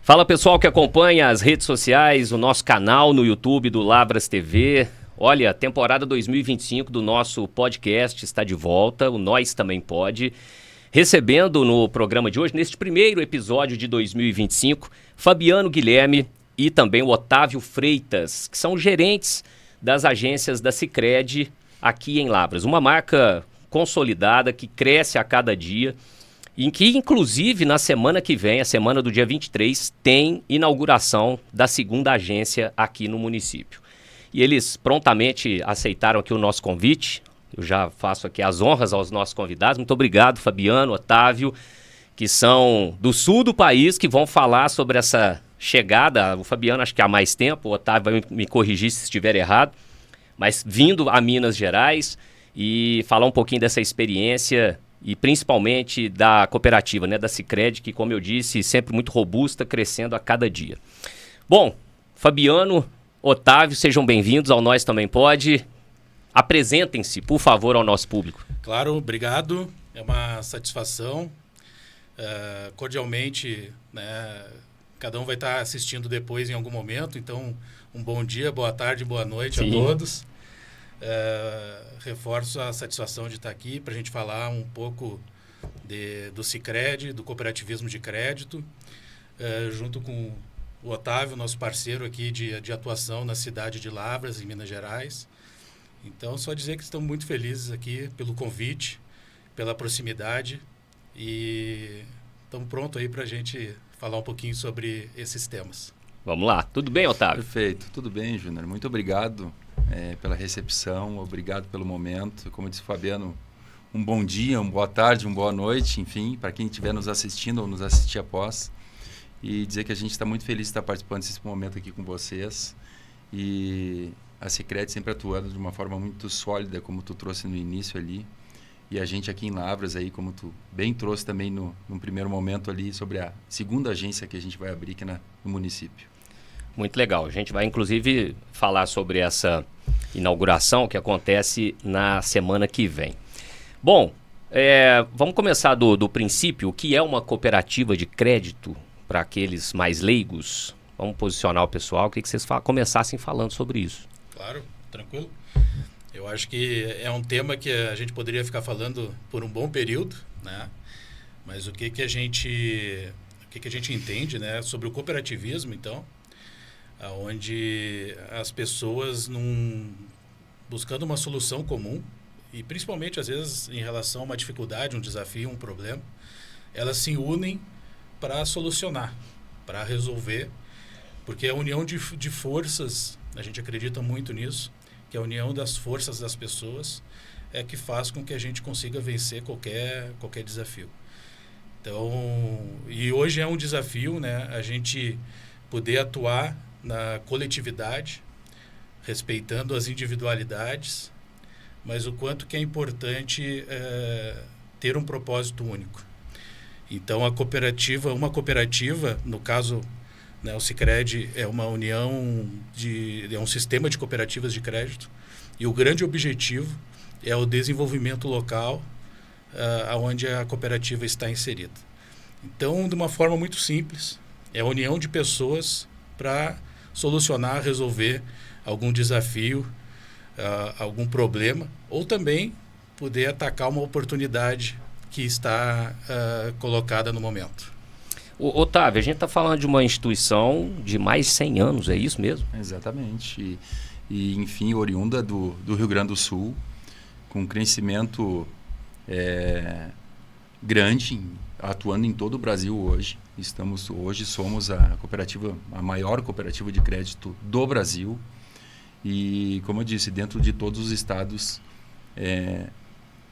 Fala pessoal que acompanha as redes sociais, o nosso canal no YouTube do Lavras TV. Olha, a temporada 2025 do nosso podcast está de volta, o Nós Também Pode. Recebendo no programa de hoje, neste primeiro episódio de 2025, Fabiano Guilherme e também o Otávio Freitas, que são gerentes das agências da Sicredi aqui em Lavras. Uma marca consolidada que cresce a cada dia, em que, inclusive, na semana que vem, a semana do dia 23, tem inauguração da segunda agência aqui no município. E eles prontamente aceitaram aqui o nosso convite. Eu já faço aqui as honras aos nossos convidados. Muito obrigado, Fabiano, Otávio, que são do sul do país, que vão falar sobre essa chegada. O Fabiano acho que há mais tempo, o Otávio vai me corrigir se estiver errado, mas vindo a Minas Gerais e falar um pouquinho dessa experiência e principalmente da cooperativa, né, da Sicredi, que, como eu disse, sempre muito robusta, crescendo a cada dia. Bom, Fabiano, Otávio, sejam bem-vindos ao Nós Também Pode. Apresentem-se, por favor, ao nosso público. Claro, obrigado. É uma satisfação. Cordialmente, né, cada um vai estar assistindo depois em algum momento, então um bom dia, boa tarde, boa noite a todos. Reforço a satisfação de estar aqui para a gente falar um pouco do Sicredi, do cooperativismo de crédito, junto com o Otávio, nosso parceiro aqui de atuação na cidade de Lavras, em Minas Gerais. Então, só dizer que estamos muito felizes aqui pelo convite, pela proximidade e estamos prontos aí para a gente falar um pouquinho sobre esses temas. Vamos lá. Tudo bem, Otávio? Perfeito. Tudo bem, Júnior. Muito obrigado pela recepção, obrigado pelo momento. Como disse o Fabiano, um bom dia, uma boa tarde, uma boa noite, enfim, para quem estiver nos assistindo ou nos assistir após. E dizer que a gente está muito feliz de estar participando desse momento aqui com vocês. E a Sicredi sempre atuando de uma forma muito sólida, como tu trouxe no início ali. E a gente aqui em Lavras, aí, como tu bem trouxe também no primeiro momento ali, sobre a segunda agência que a gente vai abrir aqui no município. Muito legal. A gente vai, inclusive, falar sobre essa inauguração que acontece na semana que vem. Bom, vamos começar do princípio. O que é uma cooperativa de crédito para aqueles mais leigos? Vamos posicionar o pessoal. Eu queria que vocês começassem falando sobre isso. Claro, tranquilo. Eu acho que é um tema que a gente poderia ficar falando por um bom período, né? Mas o que a gente entende, né, sobre o cooperativismo, então, onde as pessoas buscando uma solução comum e principalmente às vezes em relação a uma dificuldade, um desafio, um problema, elas se unem para solucionar, para resolver, porque a união de forças, a gente acredita muito nisso, que a união das forças das pessoas é que faz com que a gente consiga vencer qualquer desafio. Então, e hoje é um desafio, né, a gente poder atuar na coletividade, respeitando as individualidades, mas o quanto que é importante ter um propósito único. Então, uma cooperativa, no caso, né, o Sicredi é uma união, é um sistema de cooperativas de crédito, e o grande objetivo é o desenvolvimento local onde a cooperativa está inserida. Então, de uma forma muito simples, é a união de pessoas para solucionar, resolver algum desafio, algum problema, ou também poder atacar uma oportunidade que está colocada no momento. Otávio, a gente está falando de uma instituição de mais de 100 anos, é isso mesmo? Exatamente. E enfim, oriunda do Rio Grande do Sul, com um crescimento grande, atuando em todo o Brasil hoje. Hoje somos a maior cooperativa de crédito do Brasil. E, como eu disse, dentro de todos os estados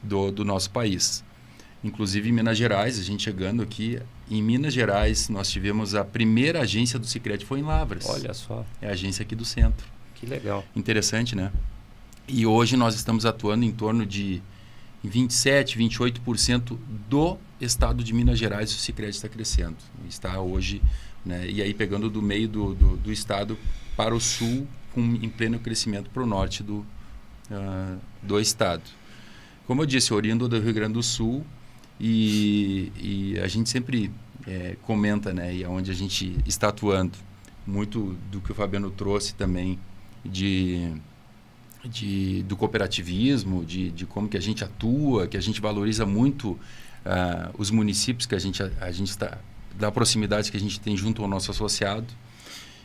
do nosso país. Inclusive em Minas Gerais, a gente chegando aqui, em Minas Gerais nós tivemos a primeira agência do Sicredi, foi em Lavras. Olha só. É a agência aqui do centro. Que legal. Interessante, né? E hoje nós estamos atuando em torno de 27%, 28% do estado de Minas Gerais, o Sicredi está crescendo. Está hoje, né? E aí pegando do meio do estado para o sul, em pleno crescimento para o norte do estado. Como eu disse, oriundo do Rio Grande do Sul, e a gente sempre comenta, né, e onde a gente está atuando. Muito do que o Fabiano trouxe também do cooperativismo, de como que a gente atua, que a gente valoriza muito os municípios que a gente está, da proximidade que a gente tem junto ao nosso associado.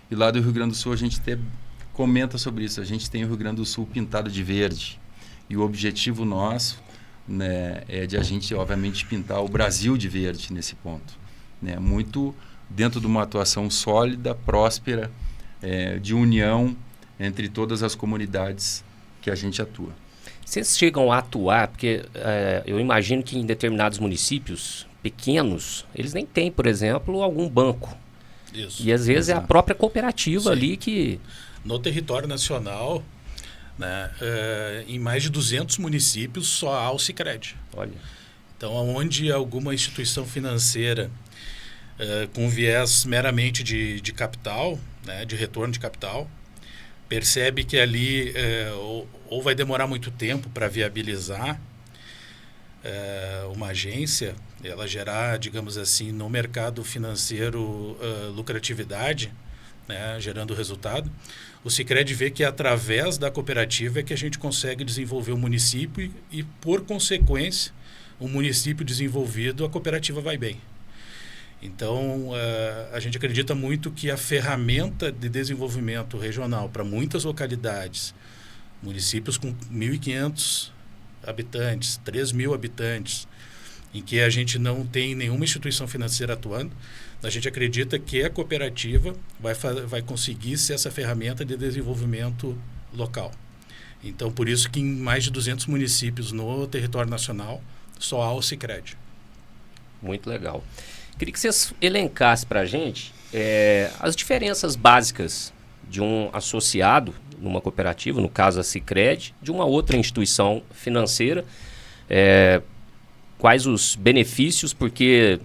E lá do Rio Grande do Sul a gente comenta sobre isso. A gente tem o Rio Grande do Sul pintado de verde. E o objetivo nosso, né, é de a gente, obviamente, pintar o Brasil de verde nesse ponto. Né? Muito dentro de uma atuação sólida, próspera, de união entre todas as comunidades que a gente atua. Vocês chegam a atuar, porque eu imagino que em determinados municípios pequenos, eles nem têm, por exemplo, algum banco. Isso. E às vezes é a própria cooperativa Sim. ali que... No território nacional, né, em mais de 200 municípios, só há o Sicredi. Olha. Então, onde alguma instituição financeira com viés meramente de capital, né, de retorno de capital, percebe que ali ou vai demorar muito tempo para viabilizar uma agência, ela gerar, digamos assim, no mercado financeiro lucratividade, né, gerando resultado, o Sicredi vê que através da cooperativa é que a gente consegue desenvolver o município e, por consequência, o município desenvolvido, a cooperativa vai bem. Então, a gente acredita muito que a ferramenta de desenvolvimento regional para muitas localidades, municípios com 1.500 habitantes, 3.000 habitantes, em que a gente não tem nenhuma instituição financeira atuando, a gente acredita que a cooperativa vai conseguir ser essa ferramenta de desenvolvimento local. Então, por isso que em mais de 200 municípios no território nacional, só há o Sicredi. Muito legal. Queria que vocês elencassem para a gente as diferenças básicas de um associado numa cooperativa, no caso a Sicredi, de uma outra instituição financeira. Quais os benefícios, porque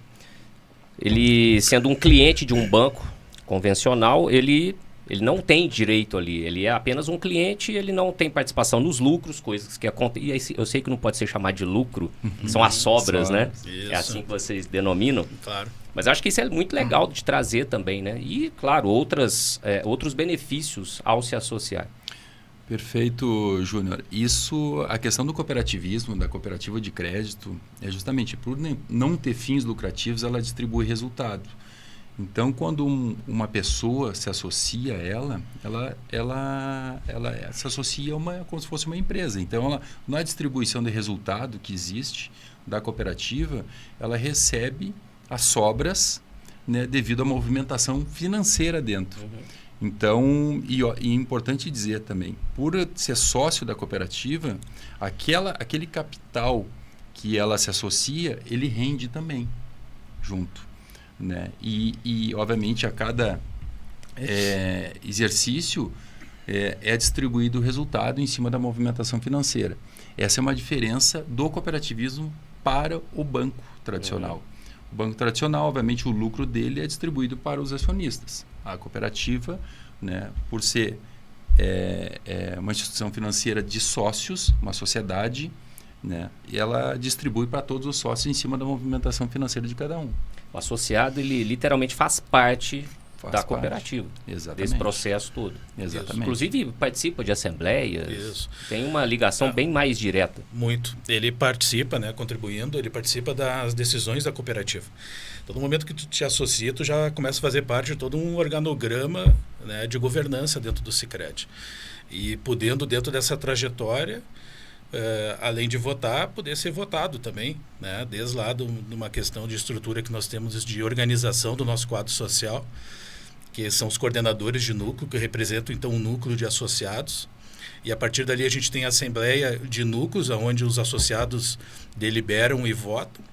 ele, sendo um cliente de um banco convencional, ele não tem direito ali, ele é apenas um cliente, ele não tem participação nos lucros, coisas que acontecem. Eu sei que não pode ser chamado de lucro, são as sobras, né? Isso. É assim que vocês denominam. Claro. Mas acho que isso é muito legal de trazer também, né? E, claro, outros benefícios ao se associar. Perfeito, Júnior. Isso, a questão do cooperativismo, da cooperativa de crédito, é justamente por não ter fins lucrativos, ela distribui resultado. Então, quando uma pessoa se associa a ela se associa como se fosse uma empresa. Então, na distribuição de resultado que existe da cooperativa, ela recebe as sobras, né, devido à movimentação financeira dentro. Então, e é importante dizer também, por ser sócio da cooperativa, aquele capital que ela se associa, ele rende também junto. Né? E obviamente, a cada exercício é distribuído o resultado em cima da movimentação financeira. Essa é uma diferença do cooperativismo para o banco tradicional. O banco tradicional, obviamente, o lucro dele é distribuído para os acionistas. A cooperativa, né, por ser uma instituição financeira de sócios, uma sociedade, né, ela distribui para todos os sócios em cima da movimentação financeira de cada um. O associado, ele literalmente faz parte da cooperativa. Exatamente. Desse processo todo. Exatamente. Inclusive, participa de assembleias. Isso. Tem uma ligação bem mais direta. Muito. Ele participa, né, contribuindo, ele participa das decisões da cooperativa. Então, no momento que tu te associa, tu já começa a fazer parte de todo um organograma, né, de governança dentro do Sicredi. E podendo, dentro dessa trajetória, além de votar, poder ser votado também, né, desde lá de uma questão de estrutura que nós temos de organização do nosso quadro social, que são os coordenadores de núcleo, que representam, então, um núcleo de associados. E, a partir dali, a gente tem a assembleia de núcleos, onde os associados deliberam e votam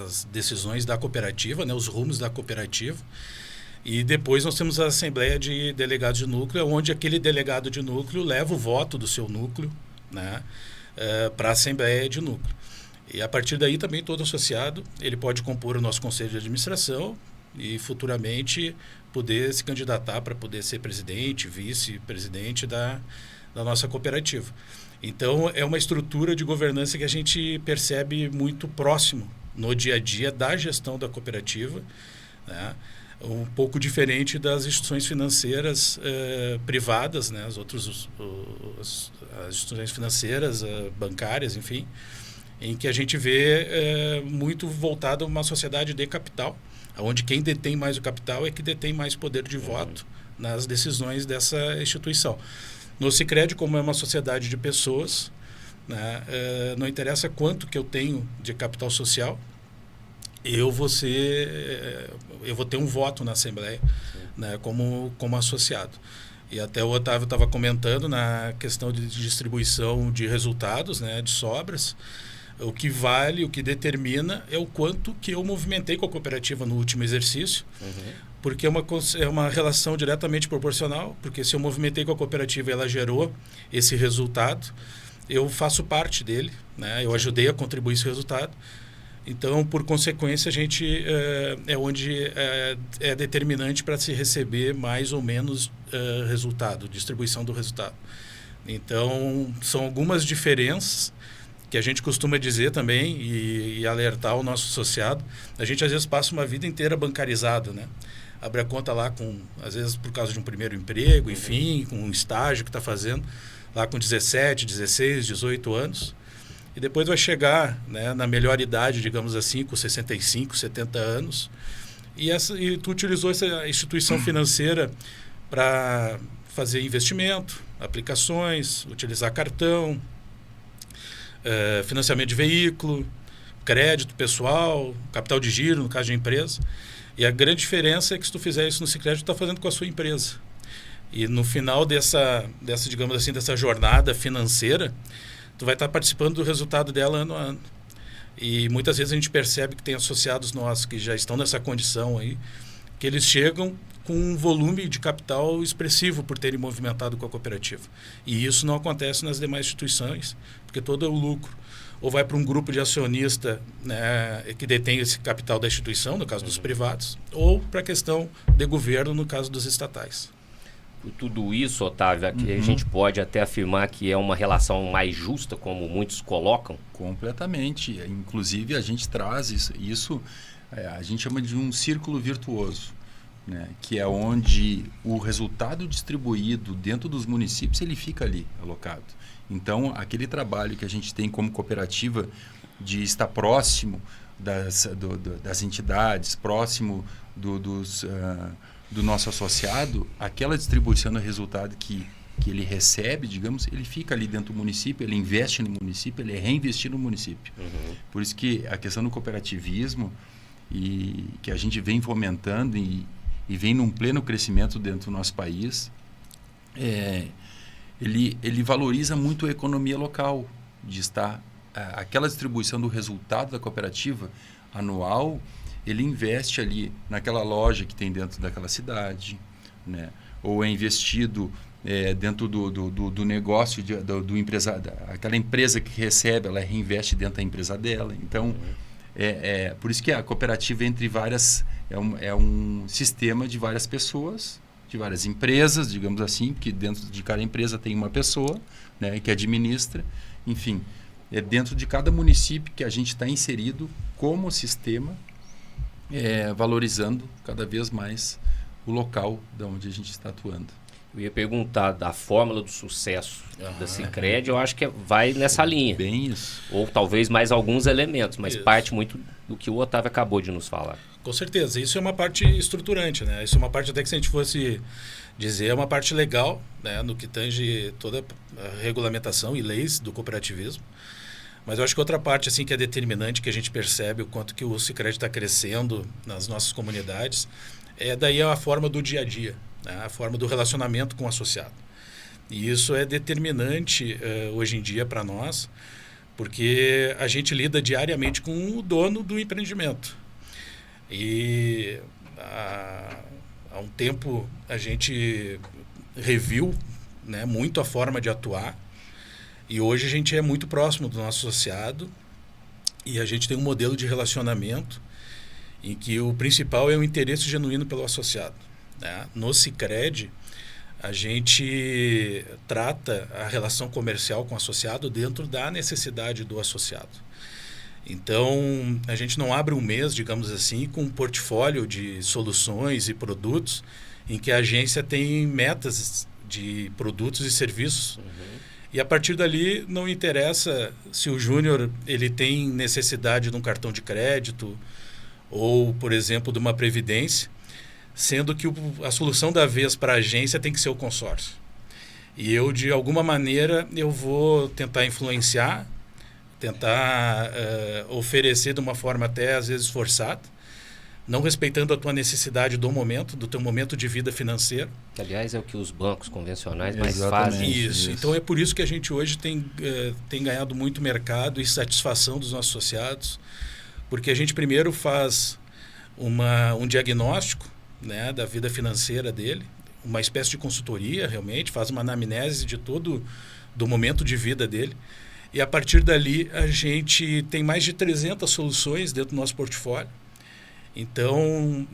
as decisões da cooperativa, né, os rumos da cooperativa. E depois nós temos a assembleia de delegados de núcleo, onde aquele delegado de núcleo leva o voto do seu núcleo, né, para a assembleia de núcleo. E, a partir daí, também todo associado ele pode compor o nosso conselho de administração e futuramente poder se candidatar para poder ser presidente, vice-presidente da nossa cooperativa. Então, é uma estrutura de governança que a gente percebe muito próximo, no dia a dia da gestão da cooperativa, né? Um pouco diferente das instituições financeiras privadas, né? As instituições financeiras, bancárias, enfim, em que a gente vê muito voltado a uma sociedade de capital, onde quem detém mais o capital é que detém mais poder de voto nas decisões dessa instituição. No Sicredi, como é uma sociedade de pessoas, né, não interessa quanto que eu tenho de capital social, eu vou ter um voto na Assembleia, né, como associado. E até o Otávio estava comentando na questão de distribuição de resultados, né, de sobras. O que vale, o que determina é o quanto que eu movimentei com a cooperativa no último exercício, porque é uma relação diretamente proporcional, porque se eu movimentei com a cooperativa e ela gerou esse resultado, eu faço parte dele, né, eu ajudei a contribuir esse resultado. Então, por consequência, a gente é determinante para se receber mais ou menos resultado, distribuição do resultado. Então, são algumas diferenças que a gente costuma dizer também e alertar o nosso associado. A gente, às vezes, passa uma vida inteira bancarizado, né? Abre a conta lá, às vezes, por causa de um primeiro emprego, enfim, com um estágio que está fazendo, lá com 17, 16, 18 anos. E depois vai chegar, né, na melhor idade, digamos assim, com 65, 70 anos. E tu utilizou essa instituição financeira para fazer investimento, aplicações, utilizar cartão, financiamento de veículo, crédito pessoal, capital de giro, no caso de empresa. E a grande diferença é que se tu fizer isso no Sicredi, tu está fazendo com a sua empresa. E no final dessa, digamos assim, dessa jornada financeira, tu vai estar participando do resultado dela ano a ano. E muitas vezes a gente percebe que tem associados nossos que já estão nessa condição aí, que eles chegam com um volume de capital expressivo por terem movimentado com a cooperativa. E isso não acontece nas demais instituições, porque todo o lucro ou vai para um grupo de acionista, né, que detém esse capital da instituição, no caso dos privados, ou para a questão de governo, no caso dos estatais. Por tudo isso, Otávio, aqui a gente pode até afirmar que é uma relação mais justa, como muitos colocam? Completamente. Inclusive, a gente traz isso a gente chama de um círculo virtuoso, né? Que é onde o resultado distribuído dentro dos municípios, ele fica ali alocado. Então, aquele trabalho que a gente tem como cooperativa de estar próximo das entidades, próximo do nosso associado, aquela distribuição do resultado que ele recebe, digamos, ele fica ali dentro do município, ele investe no município, ele é reinvestido no município. Por isso que a questão do cooperativismo, e que a gente vem fomentando e vem num pleno crescimento dentro do nosso país, ele valoriza muito a economia local, de estar aquela distribuição do resultado da cooperativa anual. Ele investe ali naquela loja que tem dentro daquela cidade, né? Ou é investido dentro do negócio do empresário, aquela empresa que recebe, ela reinveste dentro da empresa dela. Então, por isso que a cooperativa entre várias é um sistema de várias pessoas, de várias empresas, digamos assim, que dentro de cada empresa tem uma pessoa, né, que administra. Enfim, é dentro de cada município que a gente está inserido como sistema, valorizando cada vez mais o local de onde a gente está atuando. Eu ia perguntar da fórmula do sucesso da Sicredi, eu acho que vai nessa linha. Bem isso. Ou talvez mais alguns elementos, mas parte muito do que o Otávio acabou de nos falar. Com certeza. Isso é uma parte estruturante, né? Isso é uma parte até que, se a gente fosse dizer, é uma parte legal, né, no que tange toda a regulamentação e leis do cooperativismo. Mas eu acho que outra parte assim que é determinante, que a gente percebe o quanto que o Sicredi está crescendo nas nossas comunidades, daí a forma do dia a dia, né? A forma do relacionamento com o associado. E isso é determinante hoje em dia para nós, porque a gente lida diariamente com o dono do empreendimento. E há um tempo a gente reviu, né, muito a forma de atuar. E hoje a gente é muito próximo do nosso associado e a gente tem um modelo de relacionamento em que o principal é o interesse genuíno pelo associado, né? No Sicredi, a gente trata a relação comercial com o associado dentro da necessidade do associado. Então, a gente não abre um mês, digamos assim, com um portfólio de soluções e produtos em que a agência tem metas de produtos e serviços. E a partir dali não interessa se o júnior ele tem necessidade de um cartão de crédito ou, por exemplo, de uma previdência, sendo que a solução da vez para a agência tem que ser o consórcio. E eu, de alguma maneira, eu vou tentar influenciar, tentar oferecer de uma forma até às vezes forçada, não respeitando a tua necessidade do momento, do teu momento de vida financeiro. Que, aliás, é o que os bancos convencionais mais Exatamente. fazem. Isso. Então é por isso que a gente hoje tem ganhado muito mercado e satisfação dos nossos associados, porque a gente primeiro faz um diagnóstico, né, da vida financeira dele, uma espécie de consultoria realmente, faz uma anamnese de todo do momento de vida dele. E a partir dali a gente tem mais de 300 soluções dentro do nosso portfólio. Então,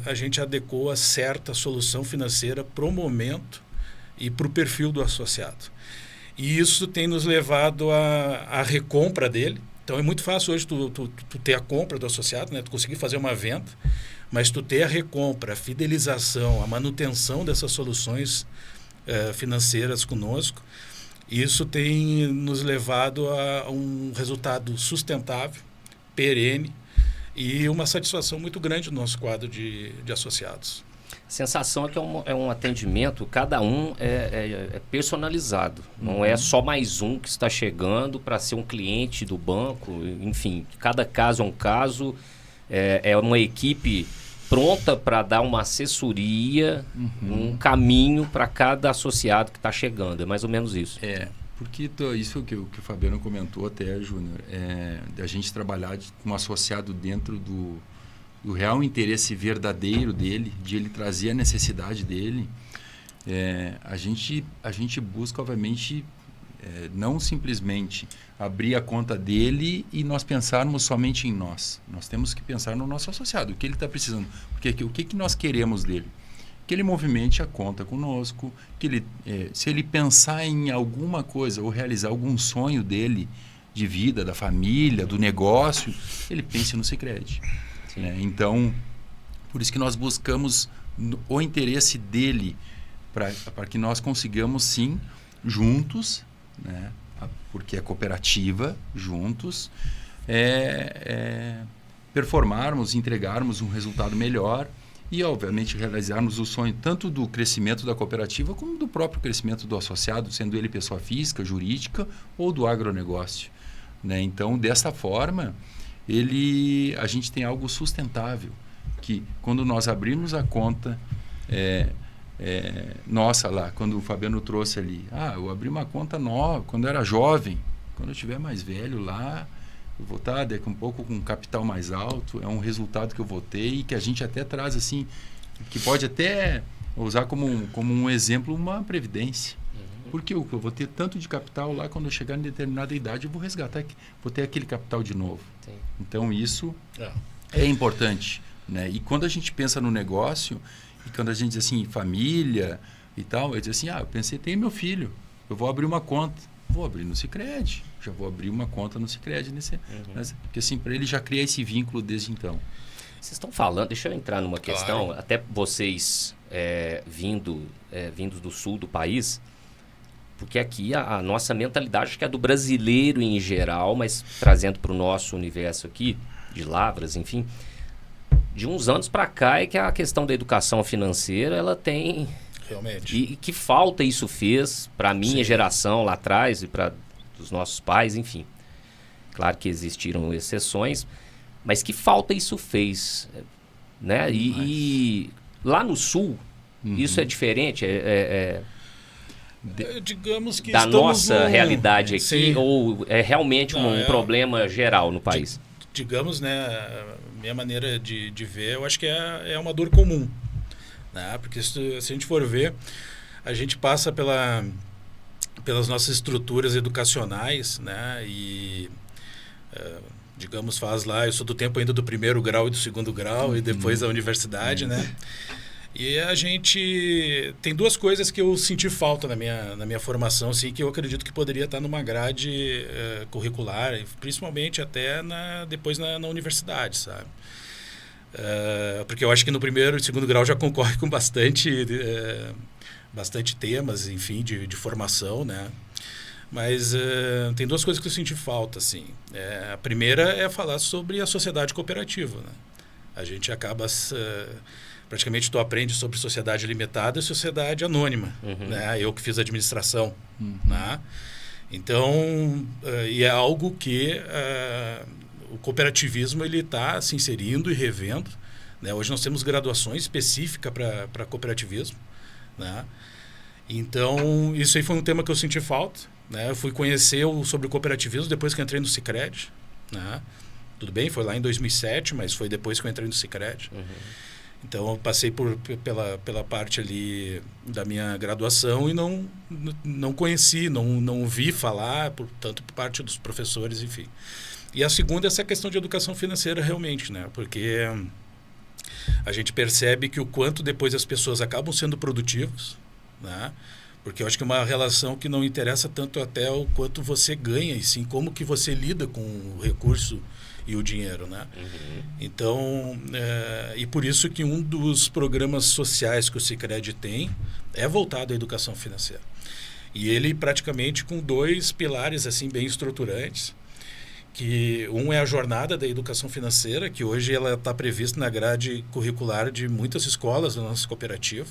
a gente adequou a certa solução financeira para o momento e para o perfil do associado. E isso tem nos levado à recompra dele. Então, é muito fácil hoje tu ter a compra do associado, né? Tu conseguir fazer uma venda, mas tu ter a recompra, a fidelização, a manutenção dessas soluções financeiras conosco, isso tem nos levado a um resultado sustentável, perene, e uma satisfação muito grande no nosso quadro de associados. A sensação é que é um atendimento, cada um é personalizado. Não é só mais um que está chegando para ser um cliente do banco. Enfim, cada caso é um caso. É uma equipe pronta para dar uma assessoria, um caminho para cada associado que está chegando. É mais ou menos isso. Porque isso que o Fabiano comentou até, Júnior, a gente trabalhar com um associado dentro do real interesse verdadeiro dele, de ele trazer a necessidade dele, a gente busca, obviamente, não simplesmente abrir a conta dele e nós pensarmos somente em nós. Nós temos que pensar no nosso associado, o que ele está precisando, porque o que nós queremos dele. Que ele movimente a conta conosco, que ele, se ele pensar em alguma coisa ou realizar algum sonho dele, de vida, da família, do negócio, ele pense no Sicredi. Né? Então, por isso que nós buscamos o interesse dele para que nós consigamos, sim, juntos, né? Porque é cooperativa, juntos, performarmos, entregarmos um resultado melhor e, obviamente, realizarmos o sonho tanto do crescimento da cooperativa como do próprio crescimento do associado, sendo ele pessoa física, jurídica ou do agronegócio. Né? Então, dessa forma, a gente tem algo sustentável, que quando nós abrimos a conta, nossa lá, quando o Fabiano trouxe ali, eu abri uma conta nova, quando eu era jovem, quando eu estiver mais velho lá, eu vou estar daqui um pouco com um capital mais alto, é um resultado que eu vou ter e que a gente até traz assim, que pode até usar como um exemplo uma previdência. Porque eu vou ter tanto de capital lá, quando eu chegar em determinada idade, eu vou resgatar, vou ter aquele capital de novo. Sim. Então, isso é importante. Né? E quando a gente pensa no negócio, e quando a gente diz assim, família e tal, eu diz assim, eu pensei, tem meu filho, eu vou abrir uma conta. Vou abrir no Sicredi, já vou abrir uma conta no Sicredi, porque assim, para ele já criar esse vínculo desde então. Vocês estão falando, deixa eu entrar numa questão, até vocês vindos do sul do país, porque aqui a nossa mentalidade, acho que é do brasileiro em geral, mas trazendo para o nosso universo aqui, de Lavras, enfim, de uns anos para cá é que a questão da educação financeira, ela tem... Realmente. E que falta isso fez para a minha geração lá atrás e para os nossos pais, enfim. Claro que existiram exceções, mas que falta isso fez. Né? E lá no Sul, isso é diferente? Digamos que da nossa realidade aqui, sim, ou é realmente um problema geral no país? Digamos, né, a minha maneira de ver, eu acho que é uma dor comum. Né? Porque se a gente for ver, a gente passa pelas nossas estruturas educacionais, né? E, digamos, eu sou do tempo ainda do primeiro grau e do segundo grau, e depois da universidade, né? E a gente tem duas coisas que eu senti falta na minha formação, assim, que eu acredito que poderia estar numa grade curricular, principalmente até depois na universidade, sabe? Porque eu acho que no primeiro e segundo grau já concorre com bastante temas, enfim, de formação, né? Mas tem duas coisas que eu senti falta, assim. A primeira é falar sobre a sociedade cooperativa, né? A gente acaba... praticamente tu aprende sobre sociedade limitada e sociedade anônima, né? Eu que fiz administração, né? Então, e é algo que o cooperativismo ele está se inserindo e revendo, né? Hoje nós temos graduações específicas para cooperativismo, né? Então, isso aí foi um tema que eu senti falta, né? Eu fui conhecer sobre o cooperativismo depois que eu entrei no Sicredi, né? Tudo bem, foi lá em 2007, mas foi depois que eu entrei no Sicredi. Então, eu passei pela parte ali da minha graduação e não conheci, não ouvi falar, tanto por parte dos professores, enfim. E a segunda é essa questão de educação financeira realmente, né? Porque a gente percebe que o quanto depois as pessoas acabam sendo produtivas, né? Porque eu acho que é uma relação que não interessa tanto até o quanto você ganha, e sim como que você lida com o recurso e o dinheiro, né? Então, e por isso que um dos programas sociais que o Sicredi tem é voltado à educação financeira. E ele praticamente com dois pilares assim bem estruturantes, que um é a jornada da educação financeira, que hoje ela está prevista na grade curricular de muitas escolas da nossa cooperativa.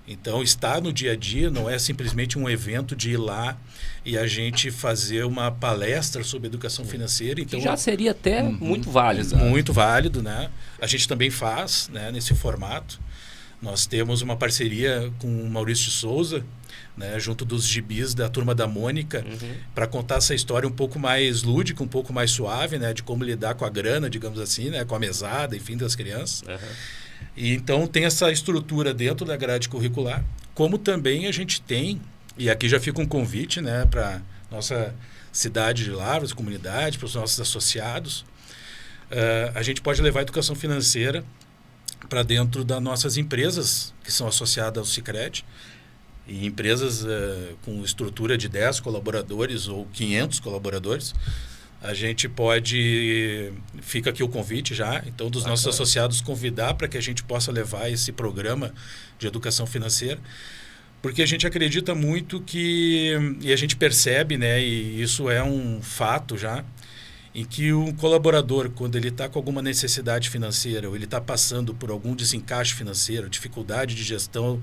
Então, está no dia a dia, não é simplesmente um evento de ir lá e a gente fazer uma palestra sobre educação financeira. Então, que já seria até muito válido. Muito válido, né? A gente também faz, né, nesse formato. Nós temos uma parceria com o Maurício de Souza, né, junto dos gibis da Turma da Mônica, para contar essa história um pouco mais lúdica, um pouco mais suave, né, de como lidar com a grana, digamos assim, né, com a mesada, enfim, das crianças. E então tem essa estrutura dentro da grade curricular, como também a gente tem, e aqui já fica um convite, né, para nossa cidade de Lavras, comunidade, para os nossos associados, a gente pode levar a educação financeira para dentro das nossas empresas que são associadas ao Sicredi, e empresas com estrutura de 10 colaboradores ou 500 colaboradores. A gente pode... Fica aqui o convite já, então, dos nossos associados convidar para que a gente possa levar esse programa de educação financeira, porque a gente acredita muito que... E a gente percebe, né, e isso é um fato já, em que o colaborador, quando ele está com alguma necessidade financeira, ou ele está passando por algum desencaixe financeiro, dificuldade de gestão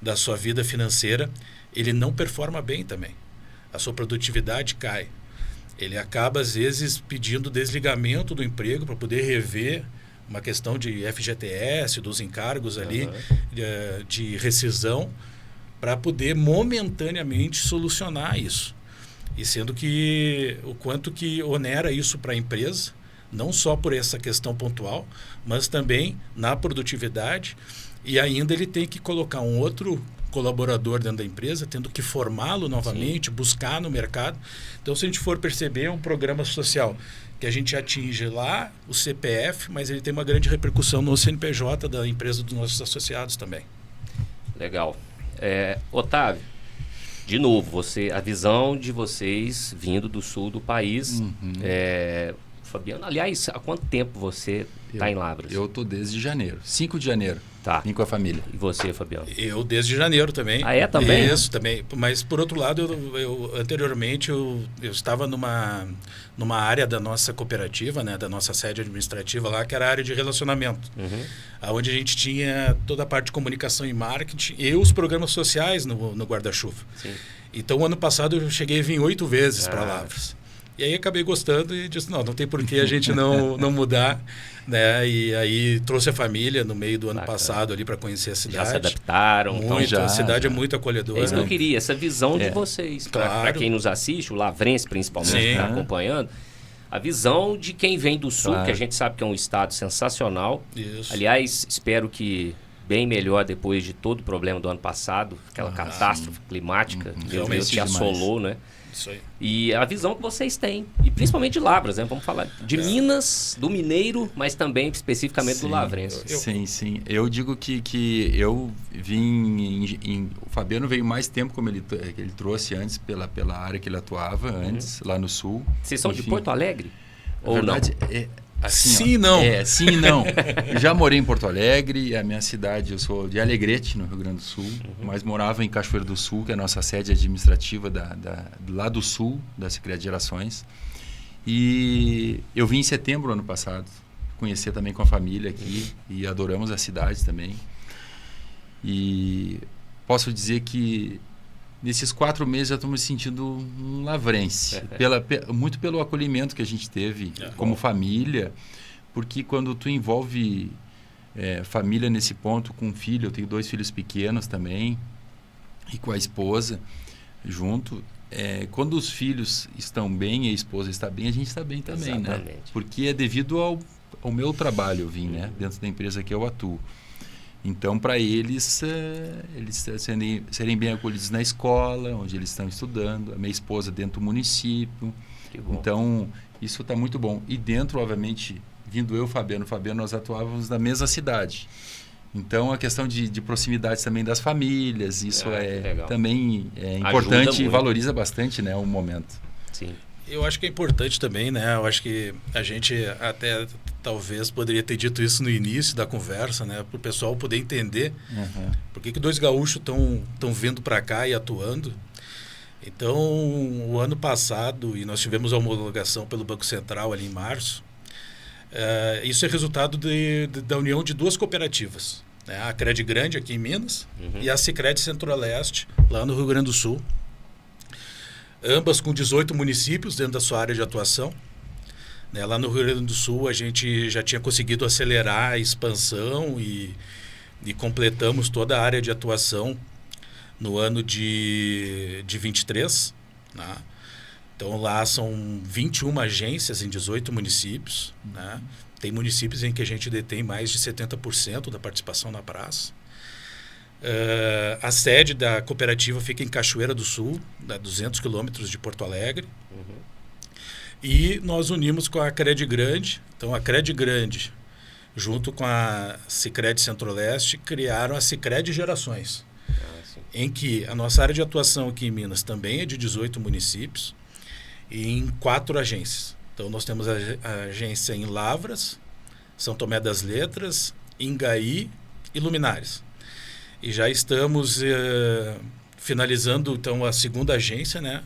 da sua vida financeira, ele não performa bem também. A sua produtividade cai. Ele acaba, às vezes, pedindo desligamento do emprego para poder rever uma questão de FGTS, dos encargos ali, de rescisão, para poder momentaneamente solucionar isso. E sendo que o quanto que onera isso para a empresa, não só por essa questão pontual, mas também na produtividade, e ainda ele tem que colocar um outro colaborador dentro da empresa, tendo que formá-lo novamente, buscar no mercado. Então, se a gente for perceber, é um programa social que a gente atinge lá o CPF, mas ele tem uma grande repercussão no CNPJ da empresa dos nossos associados também. Legal. Otávio, de novo, a visão de vocês vindo do sul do país. Fabiano, aliás, há quanto tempo você está em Lavras? Eu estou desde janeiro, 5 de janeiro. Tá. Vim com a família. E você, Fabiano? Eu desde janeiro também. Ah, também? Isso, também. Mas, por outro lado, anteriormente eu estava numa área da nossa cooperativa, né, da nossa sede administrativa lá, que era a área de relacionamento. Onde a gente tinha toda a parte de comunicação e marketing e os programas sociais no guarda-chuva. Então, ano passado, eu cheguei a vir 8 vezes para Lavras. E aí acabei gostando e disse, não tem por que a gente não mudar, né? E aí trouxe a família no meio do ano passado ali para conhecer a cidade. Já se adaptaram? Muito, a cidade é muito acolhedora. É isso que eu queria, essa visão de vocês. Para quem nos assiste, o lavrense principalmente, que está acompanhando, a visão de quem vem do sul, que a gente sabe que é um estado sensacional. Isso. Aliás, espero que bem melhor depois de todo o problema do ano passado, aquela catástrofe climática, meu Deus, que assolou, né? Isso aí. E a visão que vocês têm, e principalmente de Lavras, né? Vamos falar de Minas, do mineiro, mas também especificamente do lavrense. Sim. Eu digo que eu vim o Fabiano veio mais tempo, como ele trouxe antes, pela área que ele atuava antes, lá no sul. Vocês são de Porto Alegre? Ou verdade, não? Assim, sim e não. Sim e não. Eu já morei em Porto Alegre, a minha cidade, eu sou de Alegrete, no Rio Grande do Sul, mas morava em Cachoeiro do Sul, que é a nossa sede administrativa lá do sul, da Secretaria de Gerações. E eu vim em setembro ano passado, conhecer também com a família aqui, e adoramos a cidade também. E posso dizer que nesses 4 meses já estou me sentindo um lavrense, muito pelo acolhimento que a gente teve como família, porque quando tu envolve família nesse ponto com um filho, eu tenho 2 filhos pequenos também, e com a esposa junto, quando os filhos estão bem e a esposa está bem, a gente está bem também, né? Porque é devido ao meu trabalho, eu vim, né? Dentro da empresa que eu atuo. Então, para eles serem bem acolhidos na escola, onde eles estão estudando, a minha esposa dentro do município. Então, isso está muito bom. E dentro, obviamente, vindo eu, Fabiano, nós atuávamos na mesma cidade. Então, a questão de proximidade também das famílias, isso também é importante e valoriza bastante, né, o momento. Sim. Eu acho que é importante também, né? Eu acho que a gente até talvez poderia ter dito isso no início da conversa, né? Para o pessoal poder entender por que 2 gaúchos estão vindo para cá e atuando. Então, o ano passado, e nós tivemos a homologação pelo Banco Central ali em março, isso é resultado da união de 2 cooperativas, né? A Cred Grande aqui em Minas e a Sicredi Centro-Leste lá no Rio Grande do Sul. Ambas com 18 municípios dentro da sua área de atuação. Né? Lá no Rio Grande do Sul a gente já tinha conseguido acelerar a expansão e completamos toda a área de atuação no ano de 23. Né? Então lá são 21 agências em 18 municípios. Né? Tem municípios em que a gente detém mais de 70% da participação na praça. A sede da cooperativa fica em Cachoeira do Sul, a 200 quilômetros de Porto Alegre. E nós unimos com a Cred Grande. Então, a Cred Grande, junto com a Sicredi Centro-Leste, criaram a Sicredi Gerações, em que a nossa área de atuação aqui em Minas também é de 18 municípios e em 4 agências. Então, nós temos a agência em Lavras, São Tomé das Letras, Ingaí e Luminares. E já estamos finalizando, então, a segunda agência, né?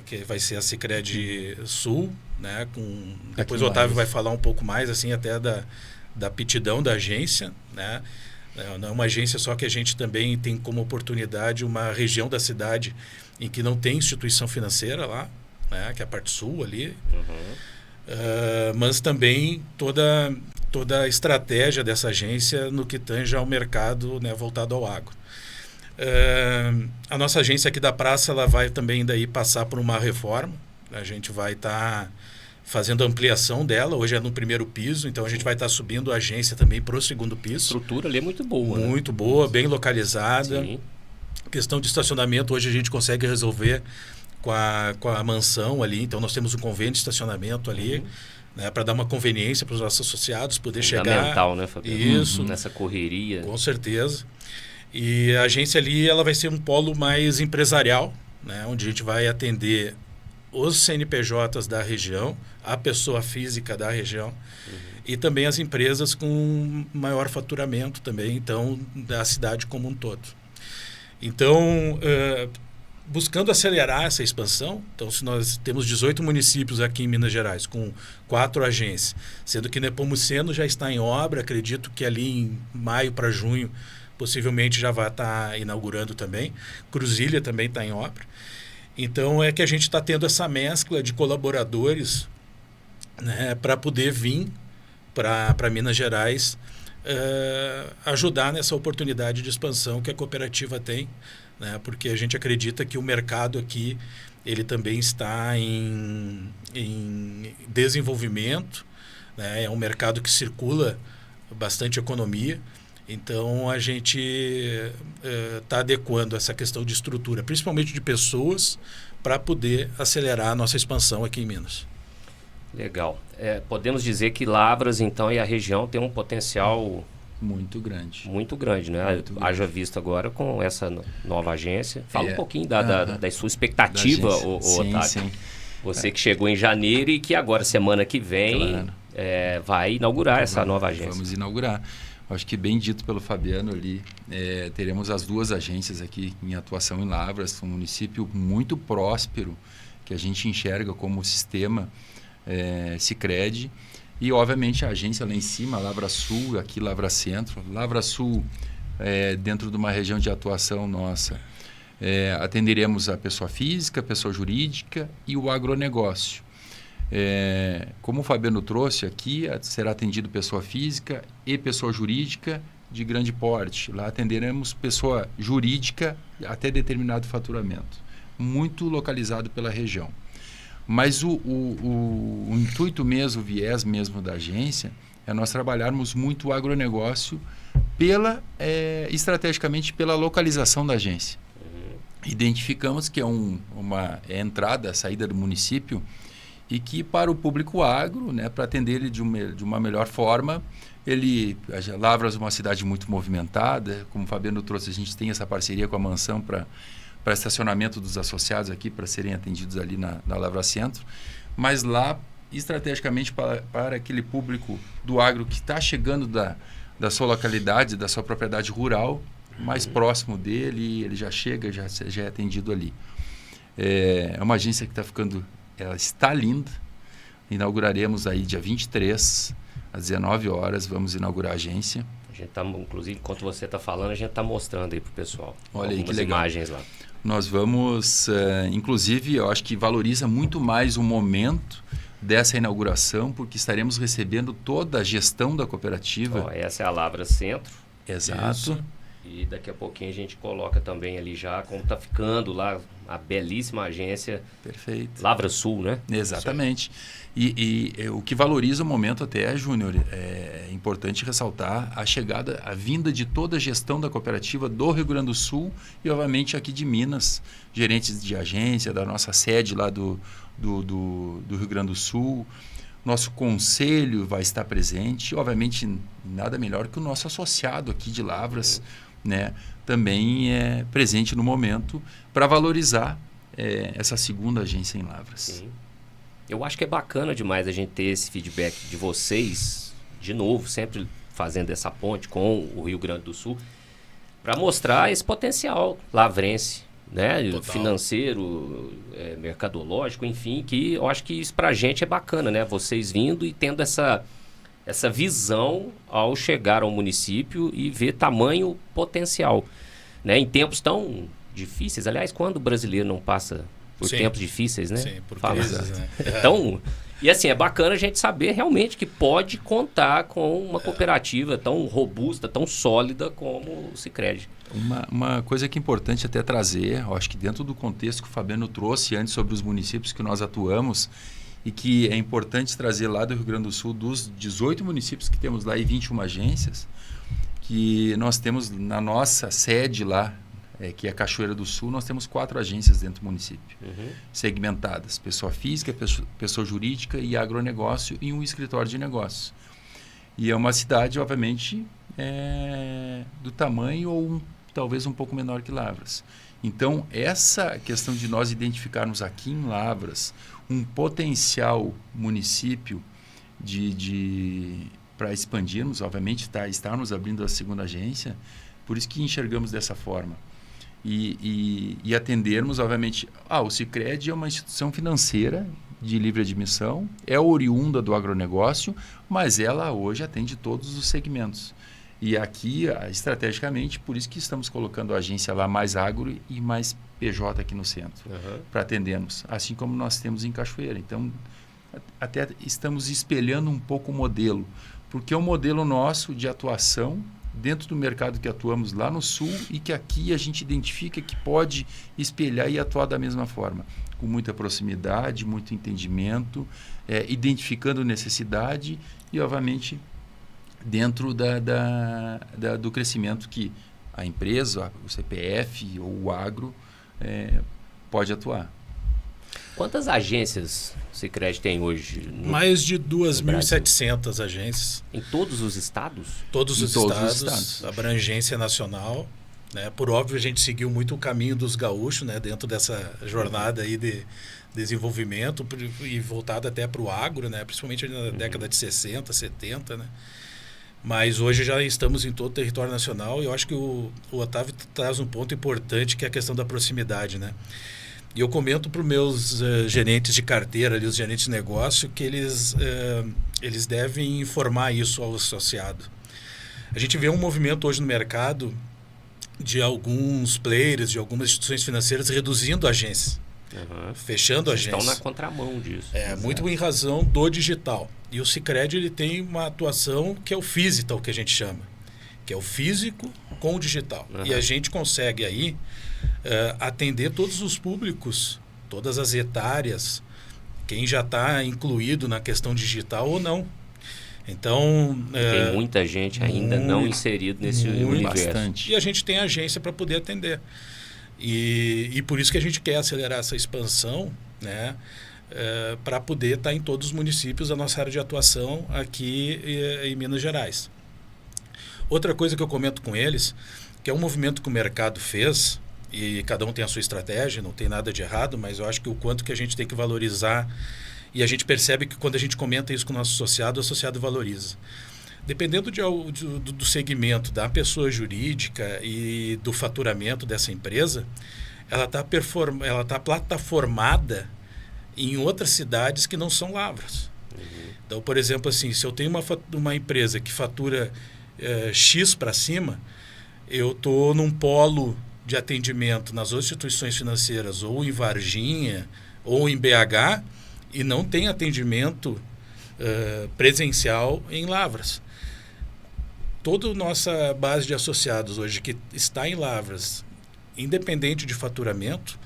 Que vai ser a Sicredi Sul, né? Depois o Otávio vai falar um pouco mais, assim, até da aptidão da agência, né? Não é uma agência só que a gente também tem como oportunidade uma região da cidade em que não tem instituição financeira lá, né? Que é a parte sul ali. Mas também toda a estratégia dessa agência no que tange ao mercado, né, voltado ao agro. A nossa agência aqui da praça ela vai também daí passar por uma reforma. A gente vai estar fazendo a ampliação dela. Hoje é no primeiro piso, então a gente vai estar subindo a agência também para o segundo piso. A estrutura ali é muito boa. Muito boa, bem localizada. Sim. Questão de estacionamento, hoje a gente consegue resolver com a mansão ali. Então nós temos um convênio de estacionamento ali. Né, para dar uma conveniência para os nossos associados poder chegar. Fundamental, né, Fabiano? Isso. Nessa correria. Com certeza. E a agência ali ela vai ser um polo mais empresarial, né, onde a gente vai atender os CNPJs da região, a pessoa física da região e também as empresas com maior faturamento também, então, da cidade como um todo. Então, buscando acelerar essa expansão, então se nós temos 18 municípios aqui em Minas Gerais, com 4 agências, sendo que Nepomuceno já está em obra, acredito que ali em maio para junho, possivelmente já vai estar inaugurando também, Cruzília também está em obra. Então é que a gente está tendo essa mescla de colaboradores, né, para poder vir para Minas Gerais ajudar nessa oportunidade de expansão que a cooperativa tem, né? Porque a gente acredita que o mercado aqui ele também está em desenvolvimento, né? É um mercado que circula bastante economia Então, a gente está adequando essa questão de estrutura, principalmente de pessoas, para poder acelerar a nossa expansão aqui em Minas. Legal. Podemos dizer que Lavras, então, e a região tem um potencial muito grande. Muito grande, né? Muito grande. Haja visto agora com essa nova agência. Fala um pouquinho da sua expectativa, Otávio. Sim. Você que chegou em janeiro e que agora, semana que vem, vai inaugurar essa nova agência. Vamos inaugurar. Acho que bem dito pelo Fabiano ali, teremos as 2 agências aqui em atuação em Lavras, um município muito próspero, que a gente enxerga como sistema Sicredi, e obviamente a agência lá em cima, Lavra Sul, aqui Lavra Centro. Lavra Sul, dentro de uma região de atuação nossa, atenderemos a pessoa física, a pessoa jurídica e o agronegócio. Como o Fabiano trouxe aqui, será atendido pessoa física e pessoa jurídica de grande porte. Lá atenderemos pessoa jurídica até determinado faturamento, muito localizado pela região. Mas o intuito mesmo, o viés mesmo da agência, é nós trabalharmos muito o agronegócio estrategicamente pela localização da agência. Identificamos que é uma entrada, a saída do município, e que para o público agro, né, para atender ele de uma melhor forma, Lavras é uma cidade muito movimentada, como o Fabiano trouxe, a gente tem essa parceria com a Mansão para estacionamento dos associados aqui, para serem atendidos ali na Lavra Centro, mas lá, estrategicamente, para aquele público do agro que está chegando da sua localidade, da sua propriedade rural, mais próximo dele, ele já chega, já é atendido ali. É uma agência que ela está linda. Inauguraremos aí dia 23, às 19 horas, vamos inaugurar a agência. A gente tá, inclusive, enquanto você está falando, a gente está mostrando aí para o pessoal. Olha aí que legal. Imagens lá. Nós vamos, inclusive, eu acho que valoriza muito mais o momento dessa inauguração, porque estaremos recebendo toda a gestão da cooperativa. Essa é a Lavra Centro. Exato. Isso. E daqui a pouquinho a gente coloca também ali já como está ficando lá a belíssima agência. Perfeito. Lavra Sul, né? Exatamente. E o que valoriza o momento até, Júnior, é importante ressaltar a vinda de toda a gestão da cooperativa do Rio Grande do Sul e, obviamente, aqui de Minas, gerentes de agência, da nossa sede lá do Rio Grande do Sul. Nosso conselho vai estar presente, obviamente, nada melhor que o nosso associado aqui de Lavras, né, também é presente no momento para valorizar essa segunda agência em Lavras. Sim. Eu acho que é bacana demais a gente ter esse feedback de vocês, de novo, sempre fazendo essa ponte com o Rio Grande do Sul, para mostrar esse potencial lavrense, né? Financeiro, mercadológico, enfim, que eu acho que isso para a gente é bacana, né? Vocês vindo e tendo essa visão ao chegar ao município e ver tamanho potencial, né? Em tempos tão difíceis, aliás, quando o brasileiro não passa por tempos difíceis, né? Sim, por crises, né? Então, e assim, é bacana a gente saber realmente que pode contar com uma cooperativa tão robusta, tão sólida como o Sicredi. Uma coisa que é importante até trazer, eu acho que dentro do contexto que o Fabiano trouxe antes sobre os municípios que nós atuamos, e que é importante trazer lá do Rio Grande do Sul, dos 18 municípios que temos lá e 21 agências, que nós temos na nossa sede lá, que é a Cachoeira do Sul, nós temos 4 agências dentro do município, segmentadas, pessoa física, pessoa jurídica e agronegócio, e um escritório de negócios. E é uma cidade, obviamente, do tamanho ou talvez um pouco menor que Lavras. Então, essa questão de nós identificarmos aqui em Lavras um potencial município para expandirmos, obviamente, estarmos abrindo a segunda agência, por isso que enxergamos dessa forma. E atendermos, obviamente, o Sicredi é uma instituição financeira de livre admissão, é oriunda do agronegócio, mas ela hoje atende todos os segmentos. E aqui, estrategicamente, por isso que estamos colocando a agência lá mais agro e mais PJ aqui no centro, para atendermos, assim como nós temos em Cachoeira. Então, até estamos espelhando um pouco o modelo, porque é um modelo nosso de atuação dentro do mercado que atuamos lá no Sul e que aqui a gente identifica que pode espelhar e atuar da mesma forma, com muita proximidade, muito entendimento, identificando necessidade e, obviamente, dentro do crescimento que a empresa, o CPF ou o agro pode atuar. Quantas agências o Sicredi tem hoje? Mais de 2.700 agências. Em todos os estados? Todos os estados, abrangência nacional. Né? Por óbvio, a gente seguiu muito o caminho dos gaúchos, né? Dentro dessa jornada aí de desenvolvimento e voltado até para o agro, né? Principalmente na década de 60, 70, né? Mas hoje já estamos em todo o território nacional e eu acho que o Otávio traz um ponto importante, que é a questão da proximidade, né? E eu comento para os meus gerentes de carteira, ali, os gerentes de negócio, que eles devem informar isso ao associado. A gente vê um movimento hoje no mercado de alguns players, de algumas instituições financeiras reduzindo agências, fechando agências. Estão na contramão disso. Muito em razão do digital. E o Sicredi, ele tem uma atuação que é o physical, que a gente chama, que é o físico com o digital. E a gente consegue aí atender todos os públicos, todas as etárias, quem já está incluído na questão digital ou não. Então, tem muita gente ainda não inserido nesse universo. Bastante. E a gente tem agência para poder atender. E por isso que a gente quer acelerar essa expansão, né, para poder estar em todos os municípios da nossa área de atuação aqui em Minas Gerais. Outra coisa que eu comento com eles, que é um movimento que o mercado fez, e cada um tem a sua estratégia, não tem nada de errado, mas eu acho que o quanto que a gente tem que valorizar, e a gente percebe que quando a gente comenta isso com o nosso associado, o associado valoriza. Dependendo do segmento da pessoa jurídica e do faturamento dessa empresa, ela está plataformada em outras cidades que não são Lavras. Então, por exemplo, assim, se eu tenho uma empresa que fatura X para cima, eu estou num polo de atendimento nas instituições financeiras, ou em Varginha, ou em BH, e não tem atendimento presencial em Lavras. Toda a nossa base de associados hoje que está em Lavras, independente de faturamento,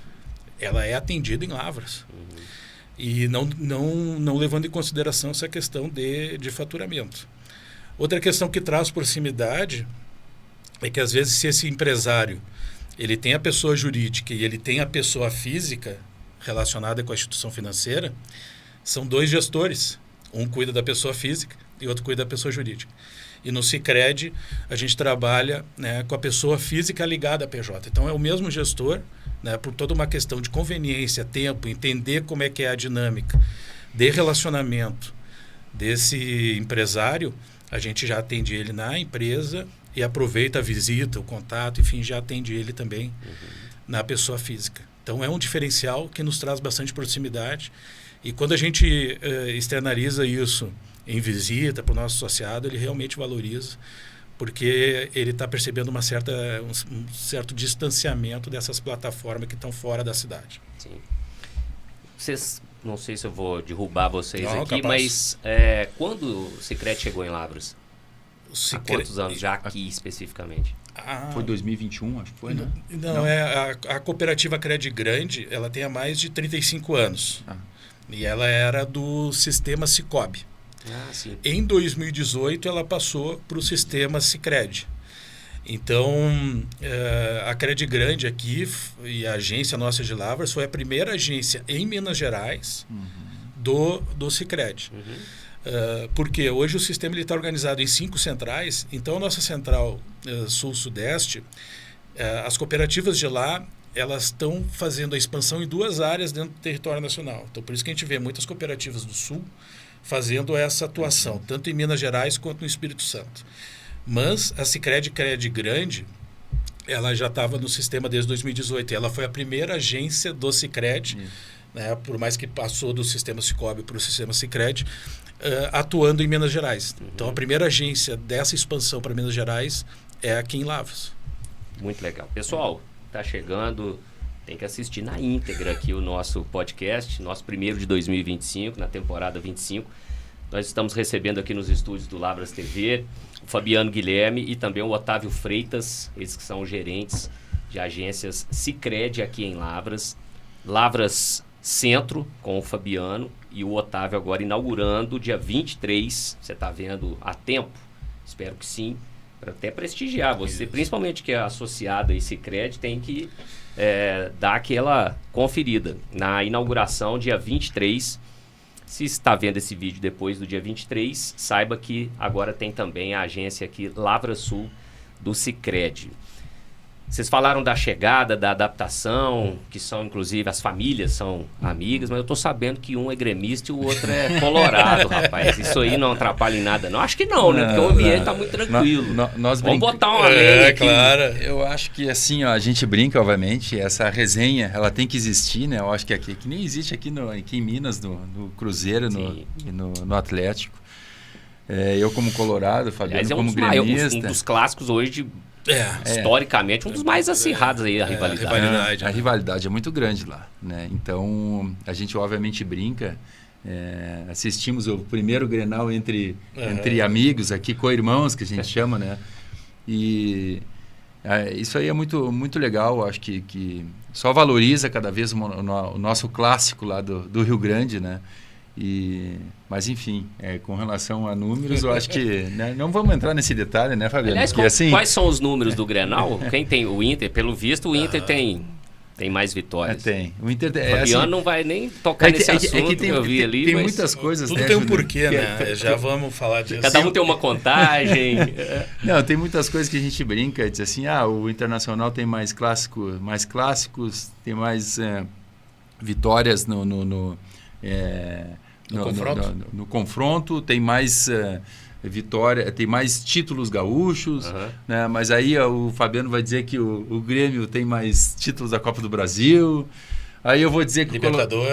ela é atendida em Lavras. E não levando em consideração essa questão de faturamento. Outra questão que traz proximidade é que, às vezes, se esse empresário ele tem a pessoa jurídica e ele tem a pessoa física relacionada com a instituição financeira, são dois gestores. Um cuida da pessoa física e outro cuida da pessoa jurídica. E no Sicredi, a gente trabalha, né, com a pessoa física ligada à PJ. Então, é o mesmo gestor, né, por toda uma questão de conveniência, tempo, entender como é que é a dinâmica de relacionamento desse empresário, a gente já atende ele na empresa e aproveita a visita, o contato, enfim, já atende ele também na pessoa física. Então, é um diferencial que nos traz bastante proximidade. E quando a gente externaliza isso em visita para o nosso associado, ele realmente valoriza, porque ele está percebendo um certo distanciamento dessas plataformas que estão fora da cidade. Sim. Não sei se eu vou derrubar vocês aqui, capaz. mas quando o Sicredi chegou em Lavras? Há quantos anos já aqui especificamente? Foi 2021, acho que foi, né? Não. A cooperativa Cred Grande, ela tem há mais de 35 anos. E ela era do sistema Sicob. Sim. Em 2018, ela passou para o sistema Sicredi. Então, a Cred Grande aqui, e a agência nossa de Lavras, foi a primeira agência em Minas Gerais do Sicredi. Porque hoje o sistema está organizado em 5 centrais. Então, a nossa central sul-sudeste, as cooperativas de lá, elas estão fazendo a expansão em 2 áreas dentro do território nacional. Então, por isso que a gente vê muitas cooperativas do Sul fazendo essa atuação, tanto em Minas Gerais quanto no Espírito Santo. Mas a Sicredi Cred Grande, ela já estava no sistema desde 2018. Ela foi a primeira agência do Sicredi, né, por mais que passou do sistema Sicob para o sistema Sicredi, atuando em Minas Gerais. Então, a primeira agência dessa expansão para Minas Gerais é aqui em Lavras. Muito legal. Pessoal, está chegando, tem que assistir na íntegra aqui o nosso podcast, nosso primeiro de 2025, na temporada 25. Nós estamos recebendo aqui nos estúdios do Lavras TV o Fabiano Guilherme e também o Otávio Freitas, eles que são gerentes de agências Sicredi aqui em Lavras. Lavras Centro, com o Fabiano, e o Otávio agora inaugurando dia 23, você está vendo a tempo, Espero que sim, para até prestigiar você, principalmente que é associado a Sicredi, tem que dar aquela conferida. Na inauguração, dia 23, se está vendo esse vídeo depois do dia 23, saiba que agora tem também a agência aqui, Lavra Sul, do Sicredi. Vocês falaram da chegada, da adaptação, que são, inclusive, as famílias são amigas, mas eu tô sabendo que um é gremista e o outro é colorado, rapaz. Isso aí não atrapalha em nada, não? Acho que não, né? Porque o ambiente tá muito tranquilo. Vamos botar uma lei aqui. Claro. Eu acho que, assim, ó, a gente brinca, obviamente, essa resenha, ela tem que existir, né? Eu acho que aqui, que nem existe aqui em Minas, no Cruzeiro e no Atlético. Eu como colorado, Fabiano como gremista. Um dos clássicos hoje historicamente, um dos mais acirrados aí, a rivalidade. A rivalidade é muito grande lá, né? Então, a gente obviamente brinca. Assistimos o primeiro Grenal entre amigos aqui, co-irmãos, que a gente chama, né? E isso aí é muito, muito legal. Acho que só valoriza cada vez o nosso clássico lá do Rio Grande, né? Mas enfim, com relação a números, eu acho que não vamos entrar nesse detalhe, né, Fabiano? Aliás, quais são os números do Grenal? Quem tem o Inter? Pelo visto, o Inter tem mais vitórias. Tem. O Inter o Fabiano não vai nem tocar nesse assunto que eu vi ali. Tem muitas coisas. Tudo tem um porquê, né? Já vamos falar disso. Cada um tem uma contagem. Não, tem muitas coisas que a gente brinca, diz assim, o Internacional tem mais clássicos, tem mais vitórias no confronto, tem mais vitória, tem mais títulos gaúchos, né? Mas aí o Fabiano vai dizer que o Grêmio tem mais títulos da Copa do Brasil. Aí eu vou dizer que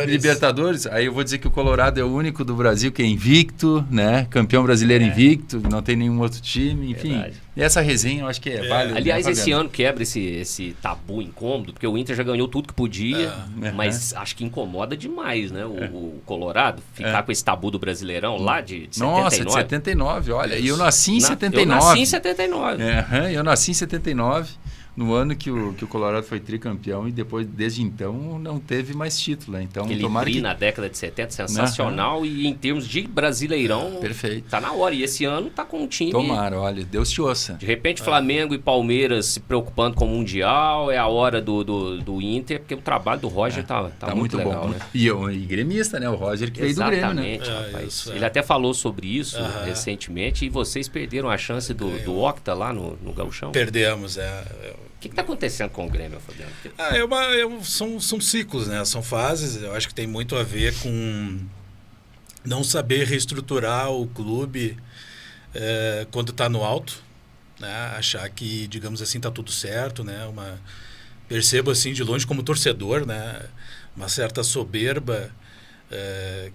Libertadores. Aí eu vou dizer que o Colorado é o único do Brasil que é invicto, né? Campeão brasileiro invicto, não tem nenhum outro time, enfim. Verdade. E essa resenha eu acho que é válida. Aliás, esse ano quebra esse tabu incômodo, porque o Inter já ganhou tudo que podia, mas acho que incomoda demais, né? O Colorado ficar com esse tabu do Brasileirão lá de 79. Nossa, de 79, olha. E eu nasci em 79. Eu nasci em 79. Eu nasci em 79. No ano que o Colorado foi tricampeão e depois, desde então, não teve mais título. Então, aquele tri na década de 70, sensacional. E em termos de Brasileirão, perfeito. Tá na hora. E esse ano tá com um time... Tomara, olha, Deus te ouça. De repente, Flamengo e Palmeiras se preocupando com o Mundial, é a hora do Inter, porque o trabalho do Roger tá muito legal, bom. Né? E gremista, né? O Roger que veio do Grêmio, né? Rapaz. Ele até falou sobre isso recentemente, e vocês perderam a chance do Octa lá no Gauchão? Perdemos, O que está acontecendo com o Grêmio, Fabiano? São ciclos, né? São fases. Eu acho que tem muito a ver com não saber reestruturar o clube quando está no alto, né? Achar que, digamos assim, está tudo certo, né? Percebo assim de longe como torcedor, né? Uma certa soberba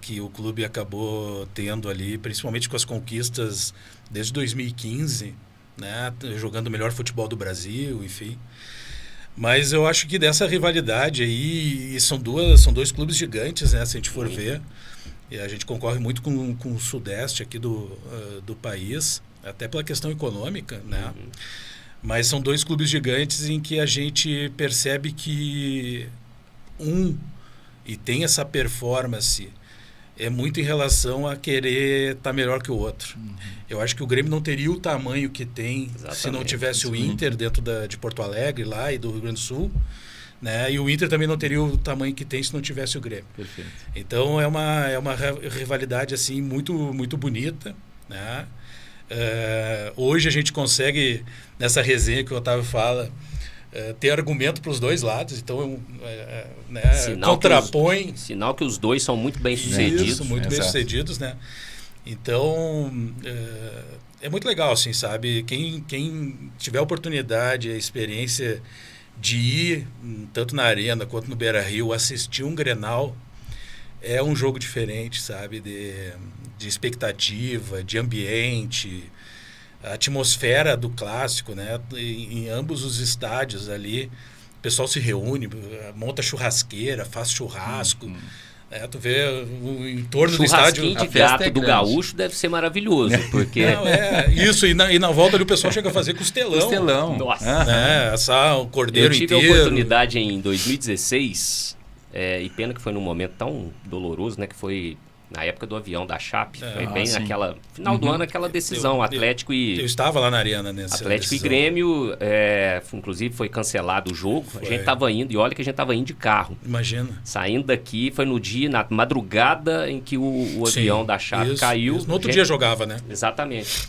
que o clube acabou tendo ali, principalmente com as conquistas desde 2015. Né, jogando o melhor futebol do Brasil, enfim. Mas eu acho que dessa rivalidade aí, são dois clubes gigantes, né, se a gente for ver. E a gente concorre muito com o Sudeste aqui do país, até pela questão econômica, né? Mas são dois clubes gigantes em que a gente percebe que e tem essa performance muito em relação a querer estar melhor que o outro. Eu acho que o Grêmio não teria o tamanho que tem se não tivesse o Inter dentro de Porto Alegre lá e do Rio Grande do Sul, né? E o Inter também não teria o tamanho que tem se não tivesse o Grêmio. Perfeito. Então é uma rivalidade assim muito, muito bonita, né? Hoje a gente consegue, nessa resenha que o Otávio fala, ter argumento para os dois lados, então contrapõe. Sinal que os dois são muito bem sucedidos. Isso, muito bem sucedidos, né? Então é muito legal, assim, sabe? Quem tiver a oportunidade, a experiência de ir tanto na Arena quanto no Beira-Rio assistir um Grenal, é um jogo diferente, sabe? De expectativa, de ambiente, a atmosfera do clássico, né? Em ambos os estádios ali, o pessoal se reúne, monta churrasqueira, faz churrasco. Tu vê o entorno do estádio. Churrasquinho de gato do gaúcho deve ser maravilhoso, porque... Isso, e na volta ali o pessoal chega a fazer costelão. Nossa. Assar o cordeiro inteiro. Eu tive a oportunidade em 2016, e pena que foi num momento tão doloroso, né? Que foi na época do avião da Chape. Foi bem sim. naquela... Final do ano, aquela decisão. Atlético e... Eu estava lá na arena nessa Atlético decisão. e Grêmio, inclusive foi cancelado o jogo. A gente estava indo, e olha que a gente estava indo de carro. Imagina. Saindo daqui, foi no dia, na madrugada em que o avião da Chape caiu. Isso. No outro dia jogava, né? Exatamente.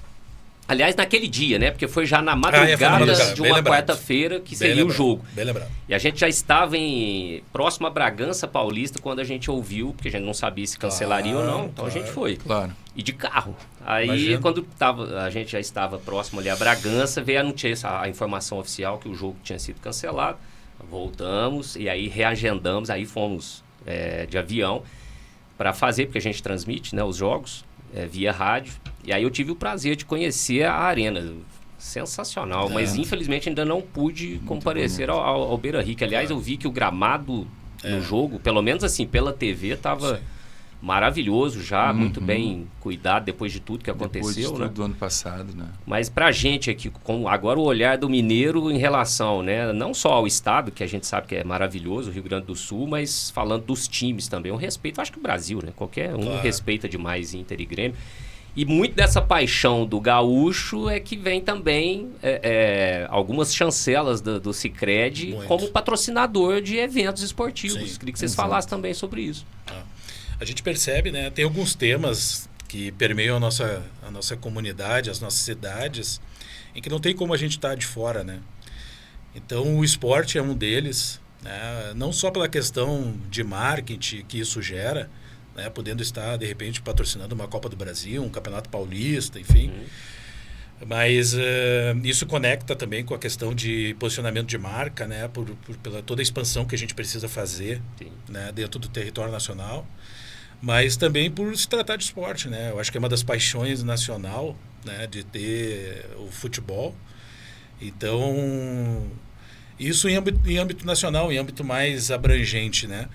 Aliás, naquele dia, né? Porque foi já na madrugada de uma quarta-feira que seria o jogo. Bem lembrado. E a gente já estava próximo a Bragança Paulista quando a gente ouviu, porque a gente não sabia se cancelaria ou não. Então a gente foi. Claro. E de carro. Aí, quando a gente já estava próximo ali a Bragança, veio a notícia, a informação oficial que o jogo tinha sido cancelado. Voltamos e aí reagendamos, aí fomos de avião para fazer, porque a gente transmite, né, os jogos via rádio. E aí eu tive o prazer de conhecer a arena. Sensacional, mas infelizmente ainda não pude comparecer ao Beira-Rio. Aliás, eu vi que o gramado no jogo, pelo menos assim, pela TV, estava maravilhoso já, muito bem cuidado depois de tudo que aconteceu. Depois de tudo né? do ano passado, né? Mas pra gente aqui, com agora o olhar do mineiro em relação, né, não só ao estado, que a gente sabe que é maravilhoso, o Rio Grande do Sul, mas falando dos times também, um respeito, acho que o Brasil, né? Qualquer um respeita demais Inter e Grêmio. E muito dessa paixão do gaúcho é que vem também algumas chancelas do Sicredi como patrocinador de eventos esportivos. Queria que vocês falassem também sobre isso. A gente percebe, né? Tem alguns temas que permeiam a nossa comunidade, as nossas cidades, em que não tem como a gente estar de fora, né? Então, o esporte é um deles, né? Não só pela questão de marketing que isso gera, né? Podendo estar, de repente, patrocinando uma Copa do Brasil, um Campeonato Paulista, enfim. Mas isso conecta também com a questão de posicionamento de marca, né? Pela toda a expansão que a gente precisa fazer, né? Dentro do território nacional. Mas também por se tratar de esporte, né? Eu acho que é uma das paixões nacional, né? De ter o futebol. Então, isso em âmbito nacional, em âmbito mais abrangente, né?